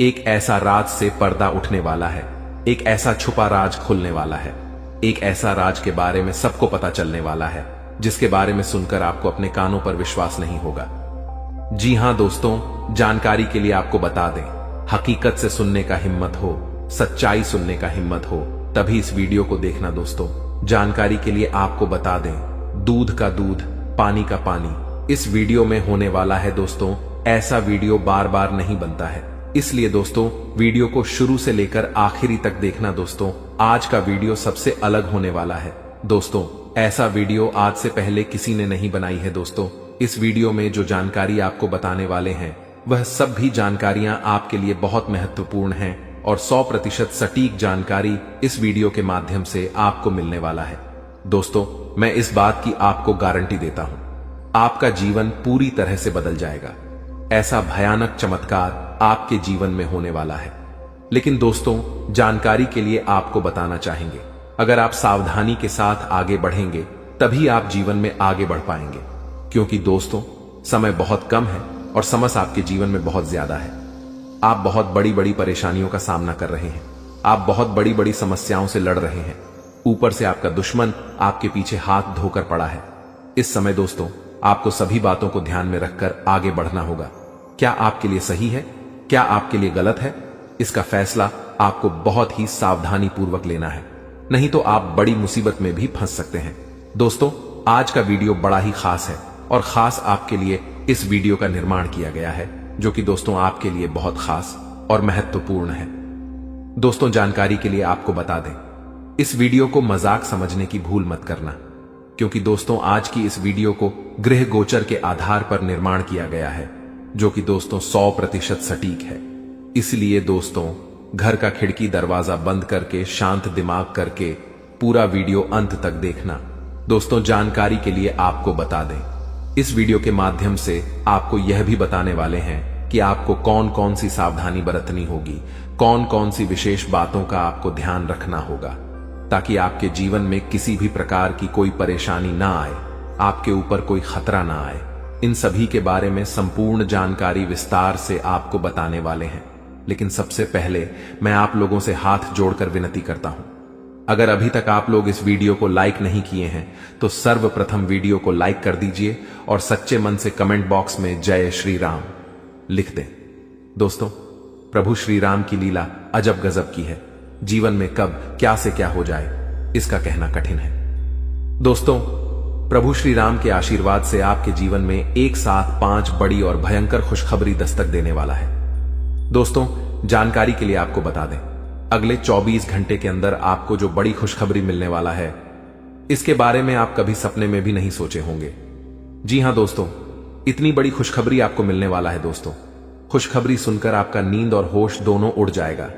एक ऐसा राज से पर्दा उठने वाला है। एक ऐसा छुपा राज खुलने वाला है। एक ऐसा राज के बारे में सबको पता चलने वाला है, जिसके बारे में सुनकर आपको अपने कानों पर विश्वास नहीं होगा। जी हां दोस्तों, जानकारी के लिए आपको बता दें, हकीकत से सुनने का हिम्मत हो, सच्चाई सुनने का हिम्मत हो, तभी इस वीडियो को देखना दोस्तों। जानकारी के लिए आपको बता दें, दूध का दूध, पानी का पानी इस वीडियो में होने वाला है दोस्तों। ऐसा वीडियो बार बार नहीं बनता है, इसलिए दोस्तों वीडियो को शुरू से लेकर आखिरी तक देखना दोस्तों। आज का वीडियो सबसे अलग होने वाला है दोस्तों। ऐसा वीडियो आज से पहले किसी ने नहीं बनाई है दोस्तों। इस वीडियो में जो जानकारी आपको बताने वाले हैं वह सब भी जानकारियां आपके लिए बहुत महत्वपूर्ण हैं और 100% सटीक जानकारी इस वीडियो के माध्यम से आपको मिलने वाला है दोस्तों। मैं इस बात की आपको गारंटी देता हूं, आपका जीवन पूरी तरह से बदल जाएगा। ऐसा भयानक चमत्कार आपके जीवन में होने वाला है। लेकिन दोस्तों जानकारी के लिए आपको बताना चाहेंगे, अगर आप सावधानी के साथ आगे बढ़ेंगे तभी आप जीवन में आगे बढ़ पाएंगे। क्योंकि दोस्तों समय बहुत कम है और समस्या आपके जीवन में बहुत ज्यादा है। आप बहुत बड़ी बड़ी परेशानियों का सामना कर रहे हैं। आप बहुत बड़ी बड़ी समस्याओं से लड़ रहे हैं। ऊपर से आपका दुश्मन आपके पीछे हाथ धोकर पड़ा है। इस समय दोस्तों आपको सभी बातों को ध्यान में रखकर आगे बढ़ना होगा। क्या आपके लिए सही है, क्या आपके लिए गलत है, इसका फैसला आपको बहुत ही सावधानी पूर्वक लेना है, नहीं तो आप बड़ी मुसीबत में भी फंस सकते हैं। दोस्तों आज का वीडियो बड़ा ही खास है और खास आपके लिए इस वीडियो का निर्माण किया गया है, जो कि दोस्तों आपके लिए बहुत खास और महत्वपूर्ण है। दोस्तों जानकारी के लिए आपको बता दें, इस वीडियो को मजाक समझने की भूल मत करना, क्योंकि दोस्तों आज की इस वीडियो को गृह गोचर के आधार पर निर्माण किया गया है, जो कि दोस्तों 100% सटीक है। इसलिए दोस्तों घर का खिड़की दरवाजा बंद करके शांत दिमाग करके पूरा वीडियो अंत तक देखना। दोस्तों जानकारी के लिए आपको बता दें, इस वीडियो के माध्यम से आपको यह भी बताने वाले हैं कि आपको कौन कौन सी सावधानी बरतनी होगी, कौन कौन सी विशेष बातों का आपको ध्यान रखना होगा, ताकि आपके जीवन में किसी भी प्रकार की कोई परेशानी ना आए, आपके ऊपर कोई खतरा ना आए। इन सभी के बारे में संपूर्ण जानकारी विस्तार से आपको बताने वाले हैं। लेकिन सबसे पहले मैं आप लोगों से हाथ जोड़कर विनती करता हूं, अगर अभी तक आप लोग इस वीडियो को लाइक नहीं किए हैं तो सर्वप्रथम वीडियो को लाइक कर दीजिए और सच्चे मन से कमेंट बॉक्स में जय श्री राम लिख दें। दोस्तों प्रभु श्री राम की लीला अजब गजब की है। जीवन में कब क्या से क्या हो जाए इसका कहना कठिन है। दोस्तों प्रभु श्री राम के आशीर्वाद से आपके जीवन में एक साथ 5 बड़ी और भयंकर खुशखबरी दस्तक देने वाला है। दोस्तों जानकारी के लिए आपको बता दें, अगले 24 घंटे के अंदर आपको जो बड़ी खुशखबरी मिलने वाला है, इसके बारे में आप कभी सपने में भी नहीं सोचे होंगे। जी हां दोस्तों, इतनी बड़ी खुशखबरी आपको मिलने वाला है। दोस्तों खुशखबरी सुनकर आपका नींद और होश दोनों उड़ जाएगा।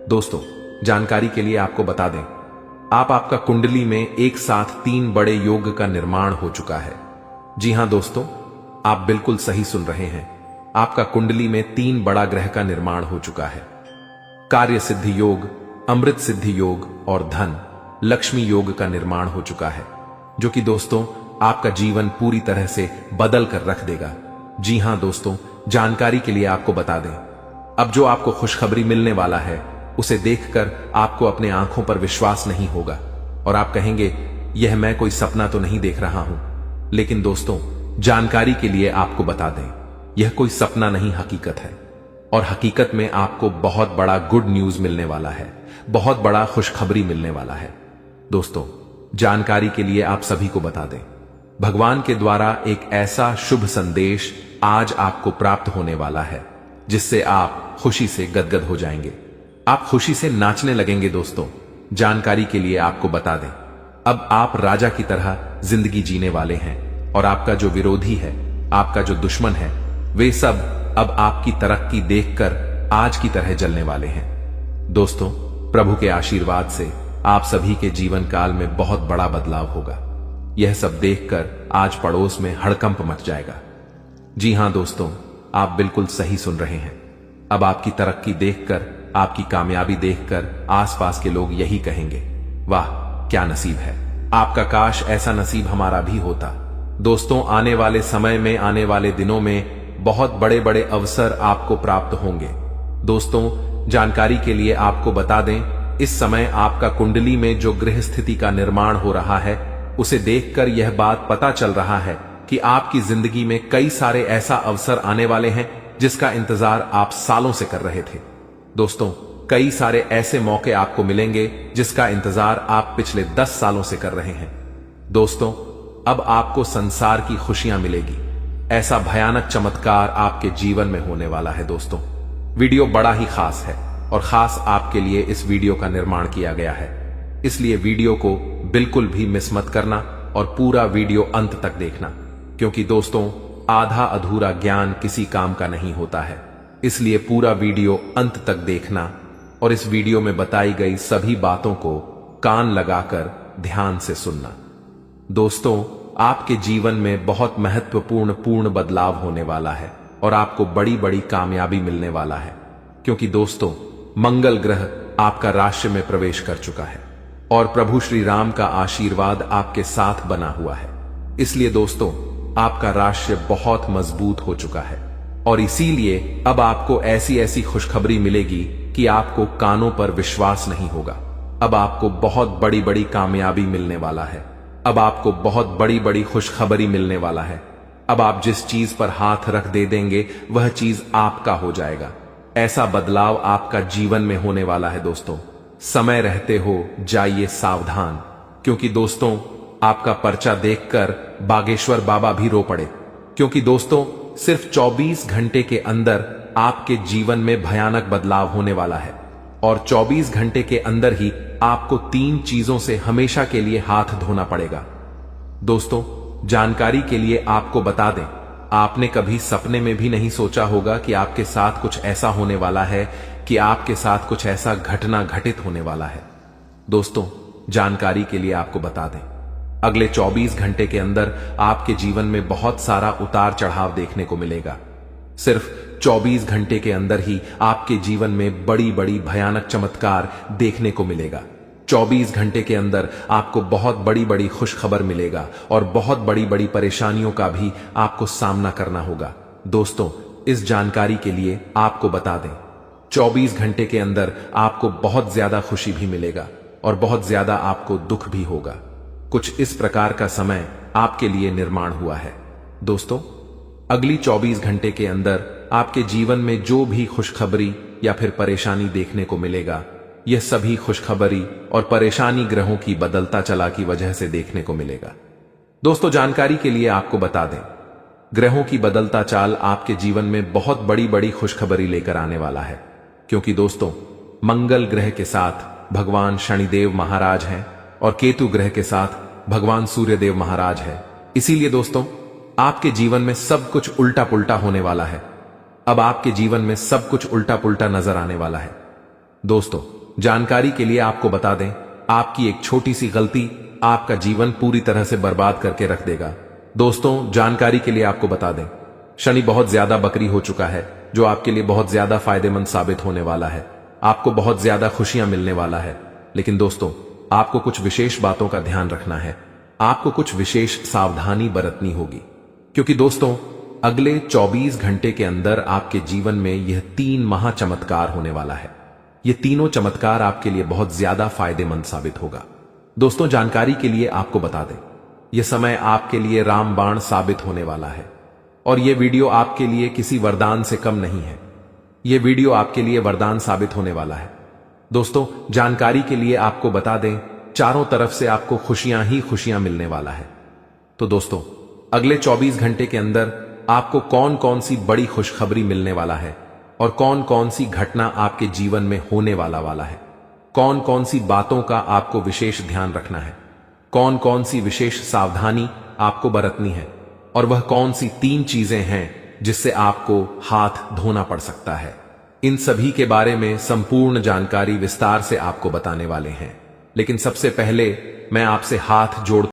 दोस्तों जानकारी के लिए आपको बता दें, आपका कुंडली में एक साथ 3 बड़े योग का निर्माण हो चुका है। जी हां दोस्तों, आप बिल्कुल सही सुन रहे हैं। आपका कुंडली में 3 बड़ा ग्रह का निर्माण हो चुका है। कार्य सिद्धि योग, अमृत सिद्धि योग और धन लक्ष्मी योग का निर्माण हो चुका है, जो कि दोस्तों आपका जीवन पूरी तरह से बदल कर रख देगा। जी हां दोस्तों, जानकारी के लिए आपको बता दें, अब जो आपको खुशखबरी मिलने वाला है उसे देखकर आपको अपने आंखों पर विश्वास नहीं होगा और आप कहेंगे यह मैं कोई सपना तो नहीं देख रहा हूं। लेकिन दोस्तों जानकारी के लिए आपको बता दें, यह कोई सपना नहीं हकीकत है और हकीकत में आपको बहुत बड़ा गुड न्यूज मिलने वाला है, बहुत बड़ा खुशखबरी मिलने वाला है। दोस्तों जानकारी के लिए आप सभी को बता दें, भगवान के द्वारा एक ऐसा शुभ संदेश आज आपको प्राप्त होने वाला है जिससे आप खुशी से गदगद हो जाएंगे। आप खुशी से नाचने लगेंगे। दोस्तों, जानकारी के लिए आपको बता दें, अब आप राजा की तरह जिंदगी जीने वाले हैं और आपका जो विरोधी है, आपका जो दुश्मन है, वे सब अब आपकी तरक्की देखकर आज की तरह जलने वाले हैं। दोस्तों, प्रभु के आशीर्वाद से आप सभी के जीवन काल में बहुत बड़ा बदलाव होगा। यह सब देखकर आज पड़ोस में हड़कंप मच जाएगा। जी हां दोस्तों, आप बिल्कुल सही सुन रहे हैं। अब आपकी तरक्की देखकर, आपकी कामयाबी देखकर आसपास के लोग यही कहेंगे, वाह क्या नसीब है, आपका काश ऐसा नसीब हमारा भी होता। दोस्तों, आने वाले समय में, आने वाले दिनों में बहुत बड़े बड़े अवसर आपको प्राप्त होंगे। दोस्तों, जानकारी के लिए आपको बता दें, इस समय आपका कुंडली में जो ग्रह स्थिति का निर्माण हो रहा है, उसे देखकर यह बात पता चल रहा है कि आपकी जिंदगी में कई सारे ऐसा अवसर आने वाले हैं जिसका इंतजार आप सालों से कर रहे थे। दोस्तों, कई सारे ऐसे मौके आपको मिलेंगे जिसका इंतजार आप पिछले 10 सालों से कर रहे हैं। दोस्तों, अब आपको संसार की खुशियां मिलेगी। ऐसा भयानक चमत्कार आपके जीवन में होने वाला है। दोस्तों, वीडियो बड़ा ही खास है और खास आपके लिए इस वीडियो का निर्माण किया गया है, इसलिए वीडियो को बिल्कुल भी मिस मत करना और पूरा वीडियो अंत तक देखना, क्योंकि दोस्तों, आधा अधूरा ज्ञान किसी काम का नहीं होता है। इसलिए पूरा वीडियो अंत तक देखना और इस वीडियो में बताई गई सभी बातों को कान लगाकर ध्यान से सुनना। दोस्तों, आपके जीवन में बहुत महत्वपूर्ण बदलाव होने वाला है और आपको बड़ी बड़ी कामयाबी मिलने वाला है, क्योंकि दोस्तों, मंगल ग्रह आपका राशि में प्रवेश कर चुका है और प्रभु श्री राम का आशीर्वाद आपके साथ बना हुआ है। इसलिए दोस्तों, आपका राशि बहुत मजबूत हो चुका है और इसीलिए अब आपको ऐसी ऐसी खुशखबरी मिलेगी कि आपको कानों पर विश्वास नहीं होगा। अब आपको बहुत बड़ी बड़ी कामयाबी मिलने वाला है। अब आपको बहुत बड़ी बड़ी खुशखबरी मिलने वाला है। अब आप जिस चीज पर हाथ रख दे देंगे वह चीज आपका हो जाएगा। ऐसा बदलाव आपका जीवन में होने वाला है। दोस्तों, समय रहते हो जाइए सावधान, क्योंकि दोस्तों, आपका पर्चा देखकर बागेश्वर बाबा भी रो पड़े, क्योंकि दोस्तों, सिर्फ 24 घंटे के अंदर आपके जीवन में भयानक बदलाव होने वाला है और 24 घंटे के अंदर ही आपको 3 चीजों से हमेशा के लिए हाथ धोना पड़ेगा। दोस्तों, जानकारी के लिए आपको बता दें, आपने कभी सपने में भी नहीं सोचा होगा कि आपके साथ कुछ ऐसा होने वाला है, कि आपके साथ कुछ ऐसा घटना घटित होने वाला है। दोस्तों, जानकारी के लिए आपको बता दें, अगले 24 घंटे के अंदर आपके जीवन में बहुत सारा उतार चढ़ाव देखने को मिलेगा। सिर्फ 24 घंटे के अंदर ही आपके जीवन में बड़ी बड़ी भयानक चमत्कार देखने को मिलेगा। 24 घंटे के अंदर आपको बहुत बड़ी बड़ी खुशखबर मिलेगा और बहुत बड़ी बड़ी परेशानियों का भी आपको सामना करना होगा। दोस्तों, इस जानकारी के लिए आपको बता दें, 24 घंटे के अंदर आपको बहुत ज्यादा खुशी भी मिलेगा और बहुत ज्यादा आपको दुख भी होगा। कुछ इस प्रकार का समय आपके लिए निर्माण हुआ है। दोस्तों, अगली 24 घंटे के अंदर आपके जीवन में जो भी खुशखबरी या फिर परेशानी देखने को मिलेगा, यह सभी खुशखबरी और परेशानी ग्रहों की बदलता चला की वजह से देखने को मिलेगा। दोस्तों, जानकारी के लिए आपको बता दें, ग्रहों की बदलता चाल आपके जीवन में बहुत बड़ी बड़ी खुशखबरी लेकर आने वाला है, क्योंकि दोस्तों, मंगल ग्रह के साथ भगवान शनिदेव महाराज हैं और केतु ग्रह के साथ भगवान सूर्यदेव महाराज है। इसीलिए दोस्तों, आपके जीवन में सब कुछ उल्टा पुल्टा होने वाला है। अब आपके जीवन में सब कुछ उल्टा पुल्टा नजर आने वाला है। दोस्तों, जानकारी के लिए आपको बता दें, आपकी एक छोटी सी गलती आपका जीवन पूरी तरह से बर्बाद करके रख देगा। दोस्तों, जानकारी के लिए आपको बता दें, शनि बहुत ज्यादा बकरी हो चुका है, जो आपके लिए बहुत ज्यादा फायदेमंद साबित होने वाला है। आपको बहुत ज्यादा खुशियां मिलने वाला है। लेकिन दोस्तों, आपको कुछ विशेष बातों का ध्यान रखना है। आपको कुछ विशेष सावधानी बरतनी होगी, क्योंकि दोस्तों, अगले 24 घंटे के अंदर आपके जीवन में यह 3 महाचमत्कार होने वाला है। ये तीनों चमत्कार आपके लिए बहुत ज्यादा फायदेमंद साबित होगा। दोस्तों, जानकारी के लिए आपको बता दें, यह समय आपके लिए रामबाण साबित होने वाला है और यह वीडियो आपके लिए किसी वरदान से कम नहीं है। यह वीडियो आपके लिए वरदान साबित होने वाला है। दोस्तों, जानकारी के लिए आपको बता दें, चारों तरफ से आपको खुशियां ही खुशियां मिलने वाला है। तो दोस्तों, अगले 24 घंटे के अंदर आपको कौन कौन सी बड़ी खुशखबरी मिलने वाला है और कौन कौन सी घटना आपके जीवन में होने वाला है, कौन कौन सी बातों का आपको विशेष ध्यान रखना है, कौन कौन सी विशेष सावधानी आपको बरतनी है, और वह कौन सी 3 चीजें हैं जिससे आपको हाथ धोना पड़ सकता है। इन सभी के बारे में संपूर्ण जानकारी विस्तार से आपको बताने वाले हैं। लेकिन सबसे पहले मैं आपसे हाथ जोड़